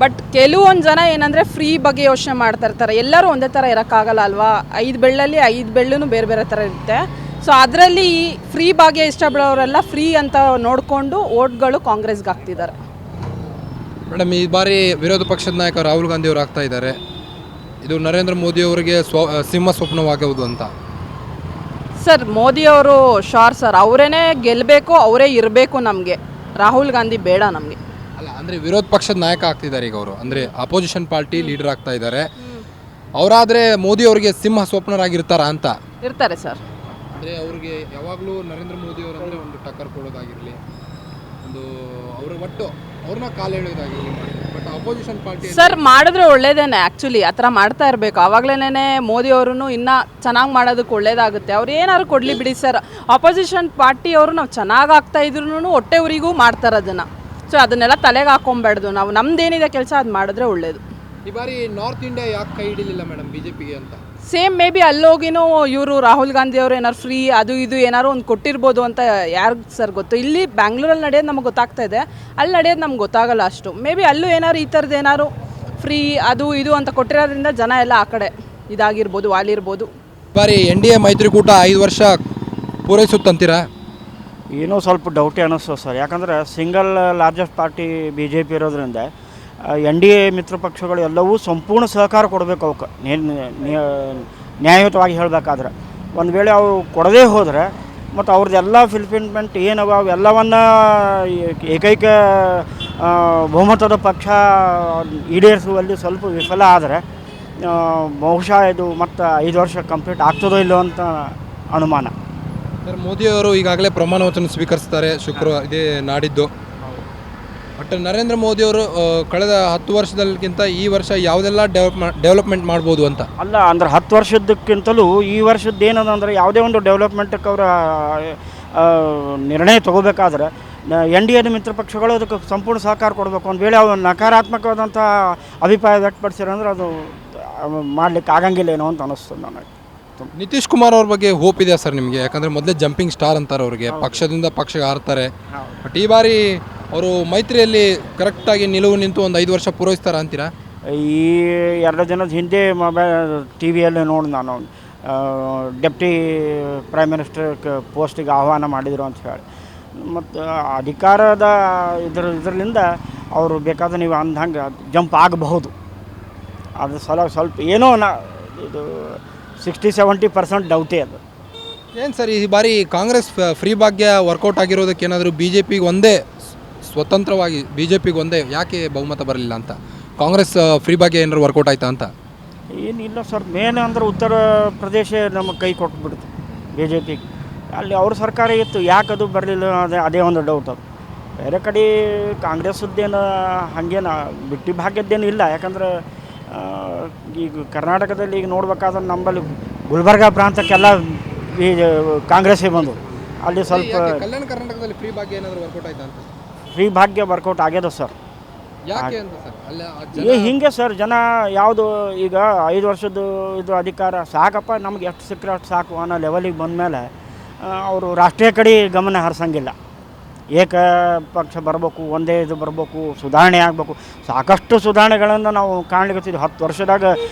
But ಕೆಲವೊಂದು ಜನ ಏನಂದರೆ ಫ್ರೀ ಬಗ್ಗೆ ಯೋಚನೆ ಮಾಡ್ತಾ ಇರ್ತಾರೆ. ಎಲ್ಲರೂ ಒಂದೇ ಥರ ಇರೋಕ್ಕಾಗಲ್ಲ ಅಲ್ವಾ, 5 ಬೆಳ್ಳಲ್ಲಿ 5 ಬೆಳ್ಳೂ ಬೇರೆ ಬೇರೆ ಥರ ಇರುತ್ತೆ. ಸೊ ಅದರಲ್ಲಿ ಫ್ರೀ ಭಾಗ್ಯ ಇಷ್ಟಪಡೋರೆಲ್ಲ ಫ್ರೀ ಅಂತ ನೋಡಿಕೊಂಡು ಓಟ್ಗಳು ಕಾಂಗ್ರೆಸ್ಗೆ ಹಾಕ್ತಿದ್ದಾರೆ. ಮೇಡಮ್, ಈ ಬಾರಿ ವಿರೋಧ ಪಕ್ಷದ ನಾಯಕ ರಾಹುಲ್ ಗಾಂಧಿ ಅವರು ಆಗ್ತಾ ಇದ್ದಾರೆ. ಇದು ನರೇಂದ್ರ ಮೋದಿ ಅವರಿಗೆ ಸಿಂಹ ಸ್ವಪ್ನವಾಗುವುದು ಅಂತ. ಸರ್ ಮೋದಿಯವರು ಶೋರ್ ಸರ್, ಅವರೇ ಗೆಲ್ಲಬೇಕು, ಅವರೇ ಇರಬೇಕು ನಮಗೆ. ರಾಹುಲ್ ಗಾಂಧಿ ಬೇಡ ನಮಗೆ. ಅಲ್ಲ, ಅಂದರೆ ವಿರೋಧ ಪಕ್ಷದ ನಾಯಕ ಆಗ್ತಿದ್ದಾರೆ ಈಗ ಅವರು, ಅಂದರೆ ಅಪೋಸಿಷನ್ ಪಾರ್ಟಿ ಲೀಡರ್ ಆಗ್ತಾ ಇದ್ದಾರೆ. ಅವರಾದರೆ ಮೋದಿ ಅವರಿಗೆ ಸಿಂಹ ಸ್ವಪ್ನರಾಗಿರ್ತಾರಾ ಅಂತ? ಇರ್ತಾರೆ ಸರ್. ಅಂದರೆ ಅವ್ರಿಗೆ ಯಾವಾಗಲೂ ನರೇಂದ್ರ ಮೋದಿ ಅವರಂದರೆ ಒಂದು ಟಕ್ಕರ್ ಕೊಡೋದಾಗಿರಲಿ, ಒಂದು ಅವ್ರ ಒಟ್ಟು ಅವ್ರನ್ನ ಕಾಲು ಎಳೆಯೋದಾಗಿರಲಿ, ಬಟ್ ಅಪೋಸಿಷನ್ ಪಾರ್ಟಿ ಸರ್ ಮಾಡಿದ್ರೆ ಒಳ್ಳೇದೇನೆ. ಆ್ಯಕ್ಚುಲಿ ಆ ಥರ ಮಾಡ್ತಾ ಇರಬೇಕು. ಆವಾಗಲೇ ಮೋದಿ ಅವರು ಇನ್ನೂ ಚೆನ್ನಾಗಿ ಮಾಡೋದಕ್ಕೆ ಒಳ್ಳೇದಾಗುತ್ತೆ. ಅವ್ರು ಏನಾದ್ರು ಕೊಡಲಿ ಬಿಡಿ ಸರ್. ಅಪೋಸಿಷನ್ ಪಾರ್ಟಿಯವರು ನಾವು ಚೆನ್ನಾಗಿ ಆಗ್ತಾ ಇದ್ರೂ ಹೊಟ್ಟೆವರಿಗೂ ಮಾಡ್ತಾರೆ ಅದನ್ನು. ಸೊ ಅದನ್ನೆಲ್ಲ ತಲೆಗೆ ಹಾಕೊಂಬೇಡ್ದು. ನಾವು ನಮ್ದೇನಿದೆ ಕೆಲಸ ಅದು ಮಾಡಿದ್ರೆ ಒಳ್ಳೇದು. ಈ ಬಾರಿ ನಾರ್ತ್ ಇಂಡಿಯಾ ಯಾಕೆ ಕೈ ಹಿಡಿಲಿಲ್ಲ ಮೇಡಮ್ BJPಗೆ ಅಂತ? ಸೇಮ್ ಮೇ ಬಿ ಅಲ್ಲೋಗಿನೂ ಇವರು ರಾಹುಲ್ ಗಾಂಧಿ ಅವರು ಏನಾರು ಫ್ರೀ ಅದು ಇದು ಏನಾರು ಒಂದು ಕೊಟ್ಟಿರ್ಬೋದು ಅಂತ ಯಾರಿಗೆ ಸರ್ ಗೊತ್ತು. ಇಲ್ಲಿ ಬ್ಯಾಂಗ್ಳೂರಲ್ಲಿ ನಡೆಯೋದು ನಮಗೆ ಗೊತ್ತಾಗ್ತಾ ಇದೆ, ಅಲ್ಲಿ ನಡೆಯೋದು ನಮ್ಗೆ ಗೊತ್ತಾಗಲ್ಲ ಅಷ್ಟು. ಮೇ ಬಿ ಅಲ್ಲೂ ಏನಾರು ಈ ಥರದ್ದು ಏನಾರು ಫ್ರೀ ಅದು ಇದು ಅಂತ ಕೊಟ್ಟಿರೋದ್ರಿಂದ ಜನ ಎಲ್ಲ ಆ ಕಡೆ ಇದಾಗಿರ್ಬೋದು, ವಾಲಿರ್ಬೋದು. ಬಾರಿ NDA ಮೈತ್ರಿಕೂಟ 5 ವರ್ಷ ಪೂರೈಸುತ್ತಂತೀರಾ? ಏನೋ ಸ್ವಲ್ಪ ಡೌಟೇ ಅನ್ನಿಸ್ತು ಸರ್. ಯಾಕಂದರೆ ಸಿಂಗಲ್ ಲಾರ್ಜೆಸ್ಟ್ ಪಾರ್ಟಿ BJP ಇರೋದ್ರಿಂದ NDA ಮಿತ್ರ ಪಕ್ಷಗಳು ಎಲ್ಲವೂ ಸಂಪೂರ್ಣ ಸಹಕಾರ ಕೊಡಬೇಕು ಅವಕ್ಕೆ. ನ್ಯಾಯಯುತವಾಗಿ ಹೇಳಬೇಕಾದ್ರೆ ಒಂದು ವೇಳೆ ಅವರು ಕೊಡದೇ ಹೋದರೆ ಮತ್ತು ಅವ್ರದ್ದೆಲ್ಲ ಫುಲ್ಫಿಲ್ಮೆಂಟ್ ಏನವ ಅವೆಲ್ಲವನ್ನು ಏಕೈಕ ಬಹುಮತದ ಪಕ್ಷ ಈಡೇರಿಸುವಲ್ಲಿ ಸ್ವಲ್ಪ ವಿಫಲ ಆದರೆ ಬಹುಶಃ ಇದು ಮತ್ತು 5 ವರ್ಷ ಕಂಪ್ಲೀಟ್ ಆಗ್ತದೋ ಇಲ್ಲೋ ಅಂತ ಅನುಮಾನ. ಸರ್, ಮೋದಿಯವರು ಈಗಾಗಲೇ ಪ್ರಮಾಣ ವಚನ ಸ್ವೀಕರಿಸ್ತಾರೆ ಶುಕ್ರವಾರ, ಇದೇ ನಾಡಿದ್ದು. ಬಟ್ ನರೇಂದ್ರ ಮೋದಿಯವರು ಕಳೆದ 10 ವರ್ಷದಕ್ಕಿಂತ ಈ ವರ್ಷ ಯಾವುದೆಲ್ಲ ಡೆವಲಪ್ಮೆಂಟ್ ಮಾಡ್ಬೋದು ಅಂತ? ಅಲ್ಲ, ಅಂದ್ರೆ 10 ವರ್ಷದಕ್ಕಿಂತಲೂ ಈ ವರ್ಷದ್ದು ಏನದ ಅಂದರೆ ಯಾವುದೇ ಒಂದು ಡೆವಲಪ್ಮೆಂಟಕ್ಕೆ ಅವರ ನಿರ್ಣಯ ತೊಗೋಬೇಕಾದ್ರೆ NDA ಮಿತ್ರ ಪಕ್ಷಗಳು ಅದಕ್ಕೆ ಸಂಪೂರ್ಣ ಸಹಕಾರ ಕೊಡಬೇಕು. ಒಂದು ವೇಳೆ ಅವ್ರು ನಕಾರಾತ್ಮಕವಾದಂಥ ಅಭಿಪ್ರಾಯ ವ್ಯಕ್ತಪಡಿಸಿರಂದ್ರೆ ಅದು ಮಾಡಲಿಕ್ಕೆ ಆಗಂಗಿಲ್ಲ ಏನೋ ಅಂತ ಅನ್ನಿಸ್ತದೆ ನನಗೆ. ನಿತೀಶ್ ಕುಮಾರ್ ಅವ್ರ ಬಗ್ಗೆ ಹೋಪ್ ಇದೆ ಸರ್ ನಿಮಗೆ? ಯಾಕಂದರೆ ಮೊದಲೇ ಜಂಪಿಂಗ್ ಸ್ಟಾರ್ ಅಂತಾರೆ ಅವ್ರಿಗೆ, ಪಕ್ಷದಿಂದ ಪಕ್ಷಕ್ಕೆ ಹಾರ್ತಾರೆ. ಬಟ್ ಈ ಬಾರಿ ಅವರು ಮೈತ್ರಿಯಲ್ಲಿ ಕರೆಕ್ಟಾಗಿ ನಿಲುವು ನಿಂತು ಒಂದು 5 ವರ್ಷ ಪೂರೈಸ್ತಾರ ಅಂತೀರಾ? ಈ 2 ದಿನದ ಹಿಂದೆ TV ಯಲ್ಲಿ ನೋಡಿ ನಾನು ಡೆಪ್ಟಿ ಪ್ರೈಮ್ ಮಿನಿಸ್ಟರ್ ಪೋಸ್ಟಿಗೆ ಆಹ್ವಾನ ಮಾಡಿದರು ಅಂತ ಹೇಳಿ. ಮತ್ತು ಅಧಿಕಾರದ ಇದರಿಂದ ಅವರು ಬೇಕಾದ್ರೆ ನೀವು ಅಂದಂಗೆ ಜಂಪ್ ಆಗಬಹುದು. ಅದು ಸ್ವಲ್ಪ ಏನೋ ಇದು 60-70% ಡೌಟೇ ಅದು. ಏನು ಸರ್, ಈ ಬಾರಿ ಕಾಂಗ್ರೆಸ್ ಫ್ರೀ ಭಾಗ್ಯ ವರ್ಕೌಟ್ ಆಗಿರೋದಕ್ಕೆ ಏನಾದರೂ BJPಗೆ ಒಂದೇ ಸ್ವತಂತ್ರವಾಗಿ BJPಗೆ ಒಂದೇ ಯಾಕೆ ಬಹುಮತ ಬರಲಿಲ್ಲ ಅಂತ? ಕಾಂಗ್ರೆಸ್ ಫ್ರೀ ಭಾಗ್ಯ ಏನಾದ್ರು ವರ್ಕೌಟ್ ಆಯ್ತಾ ಅಂತ? ಏನಿಲ್ಲ ಸರ್, ಮೇನ್ ಅಂದ್ರೆ ಉತ್ತರ ಪ್ರದೇಶ ನಮಗೆ ಕೈ ಕೊಟ್ಬಿಡ್ತು BJPಗೆ. ಅಲ್ಲಿ ಅವ್ರ ಸರ್ಕಾರ ಇತ್ತು, ಯಾಕೆ ಅದು ಬರಲಿಲ್ಲ ಅದೇ ಒಂದು ಡೌಟ್. ಅದು ಬೇರೆ ಕಡೆ ಕಾಂಗ್ರೆಸ್ಸದ್ದೇನು ಹಾಗೇನು ಬಿಟ್ಟು ಭಾಗ್ಯದ್ದೇನು ಇಲ್ಲ. ಯಾಕಂದ್ರೆ ಈಗ ಕರ್ನಾಟಕದಲ್ಲಿ ಈಗ ನೋಡ್ಬೇಕಾದ್ರೆ ನಮ್ಮಲ್ಲಿ ಗುಲ್ಬರ್ಗಾ ಪ್ರಾಂತಕ್ಕೆಲ್ಲ ಈ ಕಾಂಗ್ರೆಸ್ಸೇ ಬಂದು ಅಲ್ಲಿ ಸ್ವಲ್ಪ ಕಲ್ಯಾಣ ಕರ್ನಾಟಕದಲ್ಲಿ ಫ್ರೀ ಭಾಗ್ಯ ಏನಾದರೂ ವರ್ಕೌಟ್ ಆಯ್ತಾ ಅಂತ? ಫ್ರೀ ಭಾಗ್ಯ ವರ್ಕೌಟ್ ಆಗ್ಯದ ಸರ್. ಯಾಕೆ ಅಂತ ಸರ್ ಅಲ್ಲ ಹಿಂಗೆ ಸರ್ ಜನ ಯಾವುದು ಈಗ 5 ವರ್ಷದ್ದು ಇದು ಅಧಿಕಾರ ಸಾಕಪ್ಪ, ನಮ್ಗೆ ಎಷ್ಟು ಸಿಕ್ಕರೆ ಅಷ್ಟು ಸಾಕು ಅನ್ನೋ ಲೆವೆಲಿಗೆ ಬಂದಮೇಲೆ ಅವರು ರಾಷ್ಟ್ರೀಯ ಕಡೆ ಗಮನ ಹರಿಸಂಗಿಲ್ಲ. ಏಕ ಪಕ್ಷ ಬರಬೇಕು, ಒಂದೇ ಇದು ಬರಬೇಕು, ಸುಧಾರಣೆ ಆಗಬೇಕು. ಸಾಕಷ್ಟು ಸುಧಾರಣೆಗಳನ್ನು ನಾವು ಕಾಣ್ಲಿಕ್ಕೆ 10 ವರ್ಷದಾಗ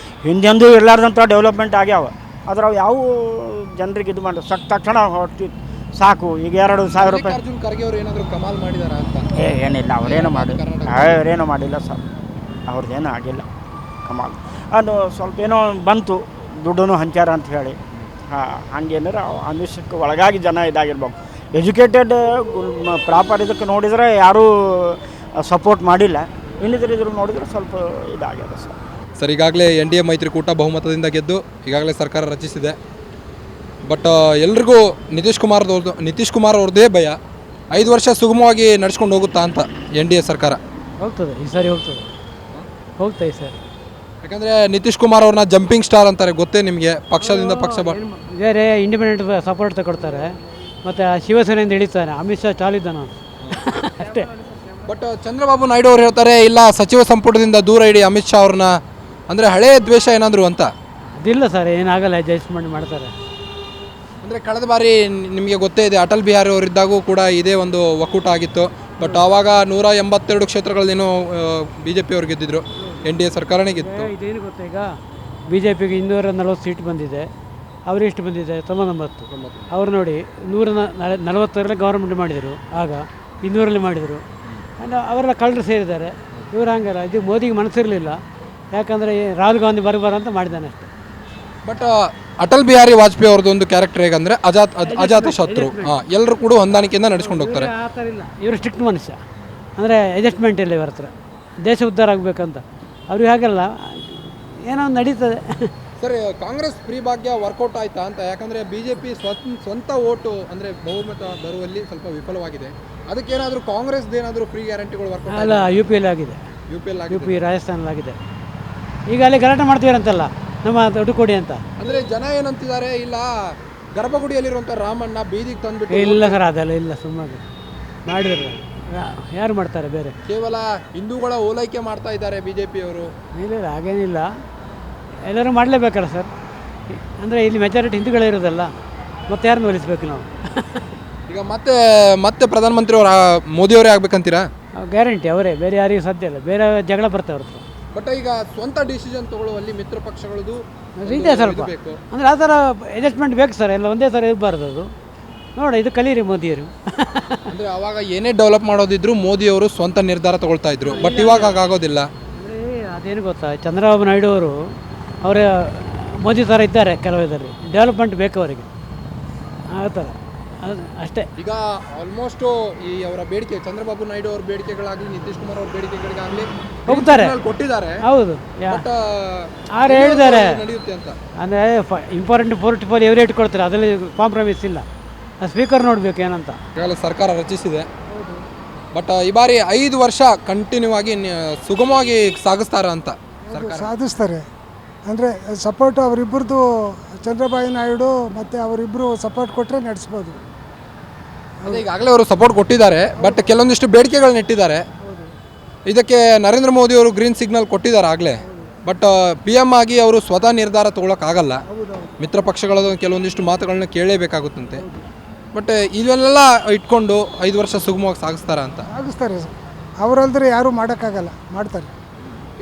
ಹಿಂದೆಂದೂ ಇರಲಾರ್ದಂಥ ಡೆವಲಪ್ಮೆಂಟ್ ಆಗ್ಯಾವ. ಆದ್ರೆ ಅವು ಯಾವ ಜನರಿಗೆ ಇದು ಮಾಡಿ ತಕ್ಷಣ ಹೊಟ್ಟು ಸಾಕು ಈಗ 2,000 ರೂಪಾಯಿ. ಅರ್ಜುನ್ ಖರ್ಗೆ ಅವರು ಏನಾದರೂ ಕಮಾಲ್ ಮಾಡಿದಾರ ಅಂತ? ಏನಿಲ್ಲ, ಅವರೇನು ಮಾಡಿಲ್ಲ ಸರ್, ಅವ್ರದ್ದೇನೂ ಆಗಿಲ್ಲ ಕಮಾಲ್. ಅದು ಸ್ವಲ್ಪ ಏನೋ ಬಂತು, ದುಡ್ಡೂ ಹಂಚ್ಯಾರ ಅಂತ ಹೇಳಿ. ಹಂಗೇನಾರ ಆಮಿಷಕ್ಕೆ ಒಳಗಾಗಿ ಜನ ಇದಾಗಿರ್ಬೇಕು. ಎಜುಕೇಟೆಡ್ ಪ್ರಾಪರ್ ಇದಕ್ಕೆ ನೋಡಿದರೆ ಯಾರೂ ಸಪೋರ್ಟ್ ಮಾಡಿಲ್ಲ. ಇದ್ರ ನೋಡಿದರೆ ಸ್ವಲ್ಪ ಇದಾಗ್ಯದ ಸರ್. ಸರ್, ಈಗಾಗಲೇ NDA ಮೈತ್ರಿಕೂಟ ಬಹುಮತದಿಂದ ಗೆದ್ದು ಈಗಾಗಲೇ ಸರ್ಕಾರ ರಚಿಸಿದೆ. ಬಟ್ ಎಲ್ರಿಗೂ ನಿತೀಶ್ ಕುಮಾರ್ ಅವ್ರದ್ದೇ ಭಯ. 5 ವರ್ಷ ಸುಗಮವಾಗಿ ನಡ್ಸ್ಕೊಂಡು ಹೋಗುತ್ತಾ ಅಂತ NDA ಸರ್ಕಾರ? ಹೋಗ್ತದೆ ಈ ಸಾರಿ, ಹೋಗ್ತಾ ಈ ಸಾರಿ. ಯಾಕಂದರೆ ನಿತೀಶ್ ಕುಮಾರ್ ಅವ್ರನ್ನ ಜಂಪಿಂಗ್ ಸ್ಟಾರ್ ಅಂತಾರೆ, ಗೊತ್ತೇ ನಿಮಗೆ? ಪಕ್ಷದಿಂದ ಪಕ್ಷ ಬೇರೆ ಇಂಡಿಪೆಂಡೆಂಟ್ ಸಪೋರ್ಟ್ ತಗೊಳ್ತಾರೆ. ಮತ್ತು ಶಿವಸೇನೆಯಿಂದ ಇಳಿತಾನೆ, ಅಮಿತ್ ಶಾ ಚಾಲಿದ್ದಾನ ಅಷ್ಟೇ. ಬಟ್ ಚಂದ್ರಬಾಬು ನಾಯ್ಡು ಅವ್ರು ಹೇಳ್ತಾರೆ, ಇಲ್ಲ ಸಚಿವ ಸಂಪುಟದಿಂದ ದೂರ ಇಡಿ ಅಮಿತ್ ಶಾ ಅವ್ರನ್ನ, ಅಂದರೆ ಹಳೆಯ ದ್ವೇಷ ಏನಾದರೂ ಅಂತ. ಅದಿಲ್ಲ ಸರ್, ಏನಾಗಲ್ಲ, ಅಡ್ಜಸ್ಟ್ಮೆಂಟ್ ಮಾಡ್ತಾರೆ. ಅಂದರೆ ಕಳೆದ ಬಾರಿ ನಿಮಗೆ ಗೊತ್ತೇ ಇದೆ, ಅಟಲ್ ಬಿಹಾರಿ ಅವರಿದ್ದಾಗೂ ಕೂಡ ಇದೇ ಒಂದು ಒಕ್ಕೂಟ ಆಗಿತ್ತು. ಬಟ್ ಆವಾಗ 182 ಕ್ಷೇತ್ರಗಳೇನೋ BJP ಅವ್ರು ಗೆದ್ದಿದ್ರು, NDA ಸರ್ಕಾರನೇ ಗೆದ್ದು. ಇದೇನು ಗೊತ್ತಾ, ಈಗ BJPಗೆ 240 ಸೀಟ್ ಬಂದಿದೆ, ಅವ್ರಿಗೆ ಎಷ್ಟು ಬಂದಿದೆ? 99. ಅವ್ರು ನೋಡಿ 140ರಲ್ಲಿ ಗೌರ್ಮೆಂಟ್ ಮಾಡಿದರು, ಆಗ 200ರಲ್ಲಿ ಮಾಡಿದರು. ಅವರೆಲ್ಲ ಕಳ್ಳರು ಸೇರಿದ್ದಾರೆ. ಇವರು ಹಂಗಲ್ಲ, ಇದು ಮೋದಿಗೆ ಮನಸ್ಸಿರಲಿಲ್ಲ. ಯಾಕಂದರೆ ರಾಹುಲ್ ಗಾಂಧಿ ಬರಬಾರಂತ ಮಾಡಿದ್ದಾನೆ ಅಷ್ಟೇ. ಬಟ್ ಅಟಲ್ ಬಿಹಾರಿ ವಾಜಪೇಯಿ ಅವ್ರದ್ದು ಒಂದು ಕ್ಯಾರೆಕ್ಟರ್ ಹೇಗಂದರೆ ಅಜಾತ ಶತ್ರು. ಎಲ್ಲರೂ ಕೂಡ ಹೊಂದಾಣಿಕೆಯಿಂದ ನಡೆಸ್ಕೊಂಡು ಹೋಗ್ತಾರೆ. ಆ ಥರ ಇಲ್ಲ, ಇವರು ಸ್ಟ್ರಿಕ್ಟ್ ಮನುಷ್ಯ. ಅಂದರೆ ಅಡ್ಜಸ್ಟ್ಮೆಂಟ್ ಇಲ್ಲ ಇವ್ರ ಹತ್ರ, ದೇಶ ಉದ್ಧಾರ ಆಗಬೇಕಂತ. ಅವ್ರಿಗೆ ಹಾಗಲ್ಲ, ಏನೋ ಒಂದು ನಡೀತದೆ. ಸರ್, ಕಾಂಗ್ರೆಸ್ ಫ್ರೀ ಭಾಗ್ಯ ವರ್ಕೌಟ್ ಆಯ್ತಾ ಅಂತ? ಯಾಕಂದರೆ BJP ಸ್ವಂತ ಓಟು ಅಂದರೆ ಬಹುಮತ ಬರುವಲ್ಲಿ ಸ್ವಲ್ಪ ವಿಫಲವಾಗಿದೆ. ಅದಕ್ಕೇನಾದರೂ ಕಾಂಗ್ರೆಸ್ದೇನಾದರೂ ಫ್ರೀ ಗ್ಯಾರಂಟಿಗಳು ವರ್ಕೌಟ್ ಅಲ್ಲ, UP ಆಗಿದೆ, UP ರಾಜಸ್ಥಾನಲ್ಲಾಗಿದೆ. ಈಗ ಅಲ್ಲಿ ಗಲಾಟೆ ಮಾಡ್ತೀರಂತಲ್ಲ, ನಮ್ಮ ದುಡ್ಡು ಕೊಡಿ ಅಂತ. ಅಂದರೆ ಜನ ಏನಂತಿದ್ದಾರೆ, ಇಲ್ಲ ಗರ್ಭಗುಡಿಯಲ್ಲಿರುವಂಥ ರಾಮಣ್ಣ ಬೀದಿಗೆ ತಂದುಬಿಟ್ಟು. ಇಲ್ಲ ಸರ್, ಅದೆಲ್ಲ ಇಲ್ಲ, ಸುಮ್ಮನೆ ಮಾಡಿದ್ರು. ಯಾರು ಮಾಡ್ತಾರೆ ಬೇರೆ? ಕೇವಲ ಹಿಂದೂಗಳ ಓಲೈಕೆ ಮಾಡ್ತಾ ಇದ್ದಾರೆ BJP ಅವರು. ಇಲ್ಲ, ಹಾಗೇನಿಲ್ಲ, ಎಲ್ಲರೂ ಮಾಡಲೇಬೇಕಲ್ಲ ಸರ್. ಅಂದರೆ ಇಲ್ಲಿ ಮೆಜಾರಿಟಿ ಹಿಂದೂಗಳೇ ಇರೋದಲ್ಲ, ಮತ್ತೆ ಯಾರನ್ನು ಒಲಿಸ್ಬೇಕು ನಾವು? ಈಗ ಮತ್ತೆ ಪ್ರಧಾನಮಂತ್ರಿ ಅವರು ಮೋದಿಯವರೇ ಆಗ್ಬೇಕಂತೀರಾ? ಗ್ಯಾರಂಟಿ ಅವರೇ, ಬೇರೆ ಯಾರಿಗೂ ಸಾಧ್ಯ ಇಲ್ಲ. ಬೇರೆ ಜಗಳ ಬರ್ತಾವೆ ಅವ್ರ ಹತ್ರ. ಬಟ್ ಈಗ ಸ್ವಂತ ಡಿಸಿಷನ್ ತಗೊಳ್ಳುವಲ್ಲಿ ಮಿತ್ರ ಪಕ್ಷಗಳದು ಇದೆ ಸ್ವಲ್ಪ. ಅಂದರೆ ಆ ಥರ ಅಡ್ಜಸ್ಟ್ಮೆಂಟ್ ಬೇಕು ಸರ್, ಎಲ್ಲ ಒಂದೇ ಥರ ಇರಬಾರ್ದು. ಅದು ನೋಡಿ, ಇದು ಕಲೀರಿ ಮೋದಿಯವರು. ಅಂದರೆ ಅವಾಗ ಏನೇ ಡೆವಲಪ್ ಮಾಡೋದಿದ್ರು ಮೋದಿಯವರು ಸ್ವಂತ ನಿರ್ಧಾರ ತಗೊಳ್ತಾ ಇದ್ರು. ಬಟ್ ಇವಾಗ ಹಾಗಾಗೋದಿಲ್ಲ. ಅಂದರೆ ಅದೇನು ಗೊತ್ತಾ, ಚಂದ್ರಬಾಬು ನಾಯ್ಡು ಅವರ ಮೋದಿ ಥರ ಇದ್ದಾರೆ ಕೆಲವು ಇದರಲ್ಲಿ. ಡೆವಲಪ್ಮೆಂಟ್ ಬೇಕು ಅವರಿಗೆ, ಆ ಥರ ಅಷ್ಟೇ. ಈಗ ಆಲ್ಮೋಸ್ಟ್ ಈ ಅವರ ಬೇಡಿಕೆ, ಚಂದ್ರಬಾಬು ನಾಯ್ಡು ಅವ್ರ ಬೇಡಿಕೆಗಳಾಗಲಿ, ನಿತೀಶ್ ಕುಮಾರ್ ಅವ್ರ ಬೇಡಿಕೆಗಳಿಗಾಗಲಿ ಹೋಗ್ತಾರೆ, ಕೊಟ್ಟಿದ್ದಾರೆ. ಹೌದು, ಆರು ಹೇಳಿದ್ದಾರೆ ನಡೆಯುತ್ತೆ ಅಂತ. ಅಂದರೆ ಇಂಪಾರ್ಟೆಂಟ್ ಪೋರ್ಟ್ಫೋಲಿಯೋ ಎವರೇ ಇಟ್ಕೊಳ್ತಾರೆ, ಅದರಲ್ಲಿ ಕಾಂಪ್ರಮೈಸ್ ಇಲ್ಲ. ಸ್ಪೀಕರ್ ನೋಡ್ಬೇಕು ಏನಂತ. ಈಗಾಗಲೇ ಸರ್ಕಾರ ರಚಿಸಿದೆ. ಬಟ್ ಈ ಬಾರಿ 5 ವರ್ಷ ಕಂಟಿನ್ಯೂ ಆಗಿ ಸುಗಮವಾಗಿ ಸಾಗಿಸ್ತಾರ ಅಂತ ಸರ್ಕಾರ? ಸಾಧಿಸ್ತಾರೆ. ಅಂದರೆ ಸಪೋರ್ಟ್ ಅವರಿಬ್ಬರದು, ಚಂದ್ರಬಾಬು ನಾಯ್ಡು ಮತ್ತು ಅವರಿಬ್ಬರು ಸಪೋರ್ಟ್ ಕೊಟ್ಟರೆ ನಡೆಸ್ಬೋದು. ಅದೇ ಈಗಾಗಲೇ ಅವರು ಸಪೋರ್ಟ್ ಕೊಟ್ಟಿದ್ದಾರೆ. ಬಟ್ ಕೆಲವೊಂದಿಷ್ಟು ಬೇಡಿಕೆಗಳನ್ನ ಇಟ್ಟಿದ್ದಾರೆ. ಇದಕ್ಕೆ ನರೇಂದ್ರ ಮೋದಿ ಅವರು ಗ್ರೀನ್ ಸಿಗ್ನಲ್ ಕೊಟ್ಟಿದ್ದಾರೆ ಆಗಲೇ. ಬಟ್ PM ಆಗಿ ಅವರು ಸ್ವತಃ ನಿರ್ಧಾರ ತೊಗೊಳಕ್ಕಾಗಲ್ಲ. ಮಿತ್ರ ಪಕ್ಷಗಳ ಕೆಲವೊಂದಿಷ್ಟು ಮಾತುಗಳನ್ನ ಕೇಳಲೇಬೇಕಾಗುತ್ತಂತೆ. ಬಟ್ ಇವೆಲ್ಲ ಇಟ್ಕೊಂಡು 5 ವರ್ಷ ಸುಗಮವಾಗಿ ಸಾಗಿಸ್ತಾರ ಅಂತ? ಸಾಗಿಸ್ತಾರೆ. ಅವರಲ್ದ್ರೆ ಯಾರೂ ಮಾಡೋಕ್ಕಾಗಲ್ಲ, ಮಾಡ್ತಾರೆ.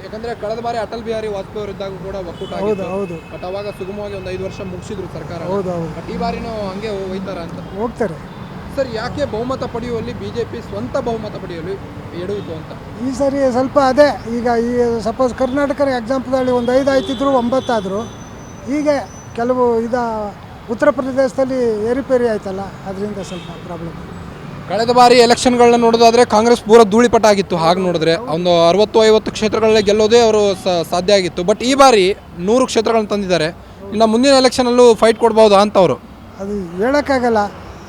ಯಾಕಂದರೆ ಕಳೆದ ಬಾರಿ ಅಟಲ್ ಬಿಹಾರಿ ವಾಜಪೇಯಿ ಅವರಿದ್ದಾಗ ಕೂಡ ಒಕ್ಕೂಟ ಹೌದು. ಬಟ್ ಅವಾಗ ಸುಗಮವಾಗಿ ಒಂದು 5 ವರ್ಷ ಮುಗಿಸಿದ್ರು ಸರ್ಕಾರ. ಹೌದು. ಬಟ್ ಈ ಬಾರಿನೂ ಹಂಗೆ ಹೋಗ್ತಾರ ಅಂತ? ಹೋಗ್ತಾರೆ. ಸರ್, ಯಾಕೆ ಬಹುಮತ ಪಡೆಯುವಲ್ಲಿ BJP ಸ್ವಂತ ಬಹುಮತ ಪಡೆಯಲು ಎಡುವಿತು ಅಂತ? ಈ ಸರಿ ಸ್ವಲ್ಪ ಅದೇ, ಈಗ ಈ ಸಪೋಸ್ ಕರ್ನಾಟಕ ಎಕ್ಸಾಂಪಲಲ್ಲಿ ಒಂದು 5 ಆಯ್ತಿದ್ರು, 9 ಆದರು. ಹೀಗೆ ಕೆಲವು ಉತ್ತರ ಪ್ರದೇಶದಲ್ಲಿ ಏರಿಪೇರಿ ಆಯ್ತಲ್ಲ, ಅದರಿಂದ ಸ್ವಲ್ಪ ಪ್ರಾಬ್ಲಮ್. ಕಳೆದ ಬಾರಿ ಎಲೆಕ್ಷನ್ಗಳನ್ನ ನೋಡೋದಾದರೆ ಕಾಂಗ್ರೆಸ್ ಪೂರ ಧೂಳಿಪಟ ಆಗಿತ್ತು. ಹಾಗೆ ನೋಡಿದ್ರೆ ಒಂದು 60-50 ಕ್ಷೇತ್ರಗಳಲ್ಲೇ ಗೆಲ್ಲೋದೇ ಅವರು ಸಾಧ್ಯ ಆಗಿತ್ತು. ಬಟ್ ಈ ಬಾರಿ 100 ಕ್ಷೇತ್ರಗಳನ್ನ ತಂದಿದ್ದಾರೆ. ಇನ್ನು ಮುಂದಿನ ಎಲೆಕ್ಷನಲ್ಲೂ ಫೈಟ್ ಕೊಡ್ಬೋದಾ ಅಂತ ಅವರು? ಅದು ಹೇಳೋಕ್ಕಾಗಲ್ಲ,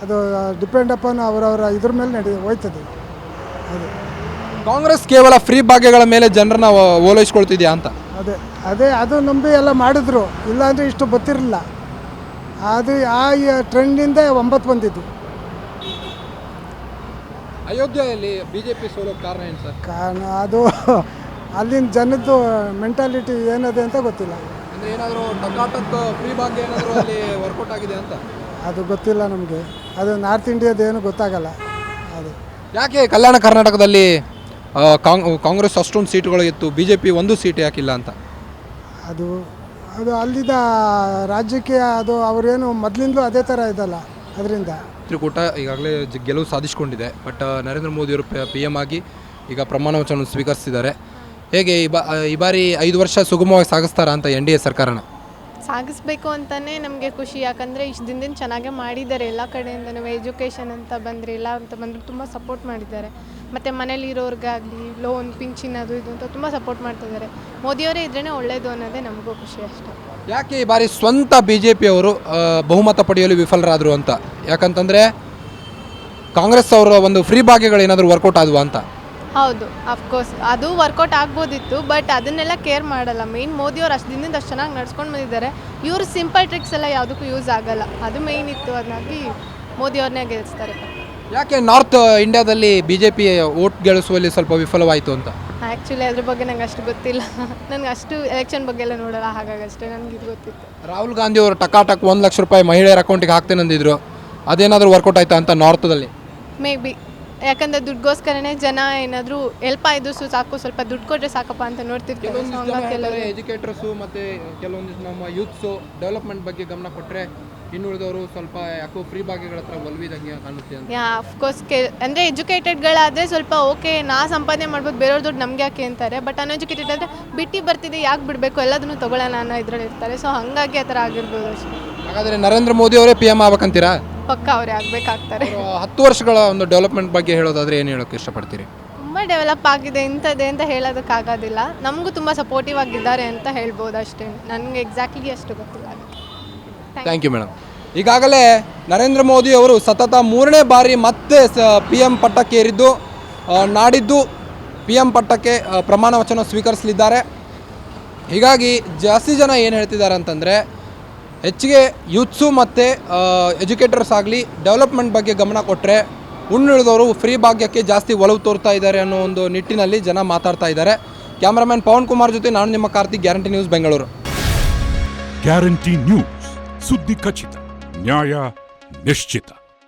ಅದು ಡಿಪೆಂಡ್ ಅಪಾನ್ ಅವರವರ ಇದ್ರ ಮೇಲೆ ಹೋಯ್ತದೆ. ಕಾಂಗ್ರೆಸ್ ಕೇವಲ ಫ್ರೀ ಭಾಗ್ಯಗಳ ಮೇಲೆ ಜನರನ್ನ ಓಲೈಸ್ಕೊಳ್ತಿದ್ಯಾ ಅಂತ? ಅದು ನಂಬಿ ಎಲ್ಲ ಮಾಡಿದ್ರು, ಇಲ್ಲಾಂದರೆ ಇಷ್ಟು ಗೊತ್ತಿರಲಿಲ್ಲ. ಅದು ಆ ಟ್ರೆಂಡಿಂದ 9 ಬಂದಿದ್ದು. ಅಯೋಧ್ಯೆಯಲ್ಲಿ ಬಿಜೆಪಿ ಸೋಲೋಕೆ ಕಾರಣ ಏನು ಸರ್? ಕಾರಣ ಅದು ಅಲ್ಲಿನ ಜನದ್ದು ಮೆಂಟಾಲಿಟಿ ಏನಿದೆ ಅಂತ ಗೊತ್ತಿಲ್ಲ. ಅಂದರೆ ಏನಾದರೂ ಟಕಾಟಕ್ ಫ್ರೀ ಭಾಗ್ಯ ಏನಾದರೂ ಅಲ್ಲಿ ವರ್ಕೌಟ್ ಆಗಿದೆ ಅಂತ? ಅದು ಗೊತ್ತಿಲ್ಲ ನಮಗೆ. ಅದು ನಾರ್ತ್ ಇಂಡಿಯಾದೇನು ಗೊತ್ತಾಗಲ್ಲ. ಅದು ಯಾಕೆ ಕಲ್ಯಾಣ ಕರ್ನಾಟಕದಲ್ಲಿ ಕಾಂಗ್ರೆಸ್ ಅಷ್ಟೊಂದು ಸೀಟುಗಳು ಇತ್ತು, ಬಿ ಜೆ ಪಿ ಒಂದು ಸೀಟ್ ಯಾಕಿಲ್ಲ ಅಂತ? ಅದು ಅದು ಅಲ್ಲಿದ್ದ ರಾಜ್ಯಕ್ಕೆ ಅದು ಅವರೇನು ಮೊದಲಿಂದಲೂ ಅದೇ ಥರ ಇದಲ್ಲ, ಅದರಿಂದ ಮೈತ್ರಿಕೂಟ ಈಗಾಗಲೇ ಗೆಲುವು ಸಾಧಿಸಿಕೊಂಡಿದೆ. ಬಟ್ ನರೇಂದ್ರ ಮೋದಿಯವರು ಪಿ ಎಮ್ ಆಗಿ ಈಗ ಪ್ರಮಾಣ ವಚನ ಸ್ವೀಕರಿಸಿದ್ದಾರೆ. ಹೇಗೆ ಈ ಬಾರಿ 5 ವರ್ಷ ಸುಗಮವಾಗಿ ಸಾಗಿಸ್ತಾರಾ ಅಂತ ಎನ್ ಡಿ ಎ ಸರ್ಕಾರನ? ಸಾಗಿಸ್ಬೇಕು ಅಂತಲೇ ನಮಗೆ ಖುಷಿ. ಯಾಕಂದರೆ ಇಷ್ಟು ದಿನದಿಂದ ಚೆನ್ನಾಗೇ ಮಾಡಿದ್ದಾರೆ ಎಲ್ಲ ಕಡೆಯಿಂದನೂ. ಎಜುಕೇಷನ್ ಅಂತ ಬಂದರೆ ಇಲ್ಲ ಅಂತ ಬಂದರೆ ತುಂಬ ಸಪೋರ್ಟ್ ಮಾಡಿದ್ದಾರೆ. ಮತ್ತು ಮನೇಲಿ ಇರೋರಿಗಾಗಲಿ ಲೋನ್ ಪಿಂಚಿನ್ ಅದು ಇದು ಅಂತ ತುಂಬ ಸಪೋರ್ಟ್ ಮಾಡ್ತಿದ್ದಾರೆ. ಮೋದಿಯವರೇ ಇದ್ರೇ ಒಳ್ಳೆಯದು ಅನ್ನೋದೇ ನಮಗೂ ಖುಷಿ ಅಷ್ಟೇ. ಯಾಕೆ ಈ ಬಾರಿ ಸ್ವಂತ ಬಿ ಜೆ ಪಿಯವರು ಬಹುಮತ ಪಡೆಯಲು ವಿಫಲರಾದರು ಅಂತ? ಯಾಕಂತಂದರೆ ಕಾಂಗ್ರೆಸ್ ಅವರ ಒಂದು ಫ್ರೀ ಭಾಗ್ಯಗಳೇನಾದರೂ ವರ್ಕೌಟ್ ಆದವು ಅಂತ? ಹೌದು, ಅಫ್ಕೋರ್ಸ್ ಅದು ವರ್ಕೌಟ್ ಆಗ್ಬೋದಿತ್ತು. ಬಟ್ ಅದನ್ನೆಲ್ಲ ಕೇರ್ ಮಾಡಲ್ಲ. ಮೇಯ್ನ್ ಮೋದಿಯವರು ಅಷ್ಟು ದಿನದಿಂದ ಅಷ್ಟು ಚೆನ್ನಾಗಿ ನಡ್ಸ್ಕೊಂಡು ಬಂದಿದ್ದಾರೆ. ಇವರು ಸಿಂಪಲ್ ಟ್ರಿಕ್ಸ್ ಎಲ್ಲ ಯಾವುದಕ್ಕೂ ಯೂಸ್ ಆಗಲ್ಲ. ಅದು ಮೇಯ್ನ್ ಇತ್ತು. ಅದನ್ನಾಗಿ ಮೋದಿಯವ್ರನ್ನೇ ಗೆಲ್ಲಿಸ್ತಾರೆ. ಯಾಕೆ ನಾರ್ತ್ ಇಂಡಿಯಾದಲ್ಲಿ ಬಿ ಜೆ ಪಿ ಓಟ್ ಗೆಲ್ಲಿಸುವಲ್ಲಿ ಸ್ವಲ್ಪ ವಿಫಲವಾಯಿತು ಅಂತ? ಆ್ಯಕ್ಚುಲಿ ಅದ್ರ ಬಗ್ಗೆ ನಂಗೆ ಅಷ್ಟು ಗೊತ್ತಿಲ್ಲ. ನನಗೆ ಅಷ್ಟು ಎಲೆಕ್ಷನ್ ಬಗ್ಗೆ ಎಲ್ಲ ನೋಡಲ್ಲ, ಹಾಗಾಗಿ ಅಷ್ಟೇ ನನಗೆ ಇದು ಗೊತ್ತಿತ್ತು. ರಾಹುಲ್ ಗಾಂಧಿ ಅವರು ಟಕಾಟಕ್ 1 ಲಕ್ಷ ರೂಪಾಯಿ ಮಹಿಳೆಯರ ಅಕೌಂಟಿಗೆ ಹಾಕ್ತೇನೆ ಅಂದಿದ್ರು. ಅದೇನಾದರೂ ವರ್ಕೌಟ್ ಆಯ್ತಾ ಅಂತ ನಾರ್ತದಲ್ಲಿ? May be. ಯಾಕಂದರೆ ದುಡ್ಗೋಸ್ಕರನೇ ಜನ ಏನಾದರೂ ಹೆಲ್ಪ್ ಆಯಿತು ಸಾಕು, ಸ್ವಲ್ಪ ದುಡ್ಡು ಕೊಟ್ಟರೆ ಸಾಕಪ್ಪ ಅಂತ ನೋಡ್ತಿರ್ತಾರೆ. ಎಜುಕೇಟರ್ಸು ಮತ್ತು ಕೆಲವೊಂದಿಷ್ಟು ನಮ್ಮ ಯೂತ್ಸು ಡೆವಲಪ್ಮೆಂಟ್ ಬಗ್ಗೆ ಗಮನ ಕೊಟ್ಟರೆ ಇನ್ನುಳಿದವರು ಸ್ವಲ್ಪ ಯಾಕೋ ಫ್ರೀ ಭಾಗ್ಯಗಳ ಹತ್ರ ಒಲ್ವಿದಂಗೆ ಕಾಣುತ್ತೆ ಅಂತ. ಅಫ್ಕೋರ್ಸ್ ಅಂದರೆ ಎಜುಕೇಟೆಡ್ಗಳಾದರೆ ಸ್ವಲ್ಪ ಓಕೆ, ನಾ ಸಂಪಾದನೆ ಮಾಡ್ಬೋದು, ಬೇರೆಯವ್ರ ದುಡ್ಡು ನಮಗೆ ಯಾಕೆ ಅಂತಾರೆ. ಬಟ್ ಅನ್ಎಜುಕೇಟೆಡ್ ಆದರೆ ಬಿಟ್ಟು ಬರ್ತಿದೆ, ಯಾಕೆ ಬಿಡಬೇಕು, ಎಲ್ಲದನ್ನು ತೊಗೊಳ್ಳೋಣ ಅನ್ನೋ ಇದರಲ್ಲಿ ಇರ್ತಾರೆ. ಸೊ ಹಾಗಾಗಿ ಆ ಥರ ಆಗಿರ್ಬೋದು ಅಷ್ಟೇ. ಹಾಗಾದರೆ ನರೇಂದ್ರ ಮೋದಿ ಅವರೇ ಪಿ ಎಮ್ ಆಗ್ಬೇಕಂತೀರಾ? ಪಕ್ಕ ಅವರೇ ಆಗಬೇಕಾಗ್ತಾರೆ. 10 ವರ್ಷಗಳ ಒಂದು ಡೆವಲಪ್ಮೆಂಟ್ ಬಗ್ಗೆ ಹೇಳೋದಾದರೆ ಏನು ಹೇಳೋಕ್ಕೆ ಇಷ್ಟಪಡ್ತೀರಿ? ತುಂಬ ಡೆವಲಪ್ ಆಗಿದೆ, ಇಂಥದ್ದೇ ಅಂತ ಹೇಳೋದಕ್ಕಾಗೋದಿಲ್ಲ. ನಮಗೂ ತುಂಬ ಸಪೋರ್ಟಿವ್ ಆಗಿದ್ದಾರೆ ಅಂತ ಹೇಳ್ಬೋದು ಅಷ್ಟೇ. ನನಗೆ ಎಕ್ಸಾಕ್ಟ್ಲಿ ಅಷ್ಟು ಗೊತ್ತಿಲ್ಲ. Thank you madam. ಈಗಾಗಲೇ ನರೇಂದ್ರ ಮೋದಿ ಅವರು ಸತತ 3ನೇ ಬಾರಿ ಮತ್ತೆ ಪಿ ಎಮ್ ಪಟ್ಟಕ್ಕೇರಿದ್ದು ನಾಡಿದ್ದು ಪಿ ಎಮ್ ಪಟ್ಟಕ್ಕೆ ಪ್ರಮಾಣ ವಚನ ಸ್ವೀಕರಿಸಲಿದ್ದಾರೆ. ಹೀಗಾಗಿ ಜಾಸ್ತಿ ಜನ ಏನು ಹೇಳ್ತಿದ್ದಾರೆ ಅಂತಂದರೆ ಹೆಚ್ಚಿಗೆ ಯೂತ್ಸು ಮತ್ತು ಎಜುಕೇಟರ್ಸ್ ಆಗಲಿ ಡೆವಲಪ್ಮೆಂಟ್ ಬಗ್ಗೆ ಗಮನ ಕೊಟ್ಟರೆ ಉಣ್ಣುಳಿದವರು ಫ್ರೀ ಭಾಗ್ಯಕ್ಕೆ ಜಾಸ್ತಿ ಒಲವು ತೋರ್ತಾ ಇದ್ದಾರೆ ಅನ್ನೋ ಒಂದು ನಿಟ್ಟಿನಲ್ಲಿ ಜನ ಮಾತಾಡ್ತಾ ಇದ್ದಾರೆ. ಕ್ಯಾಮ್ರಾಮನ್ ಪವನ್ ಕುಮಾರ್ ಜೊತೆ ನಾನು ನಿಮ್ಮ Karthik, guarantee news, Bengaluru. Guarantee news, ಸುದ್ದಿ ಖಚಿತ, ನ್ಯಾಯ ನಿಶ್ಚಿತ.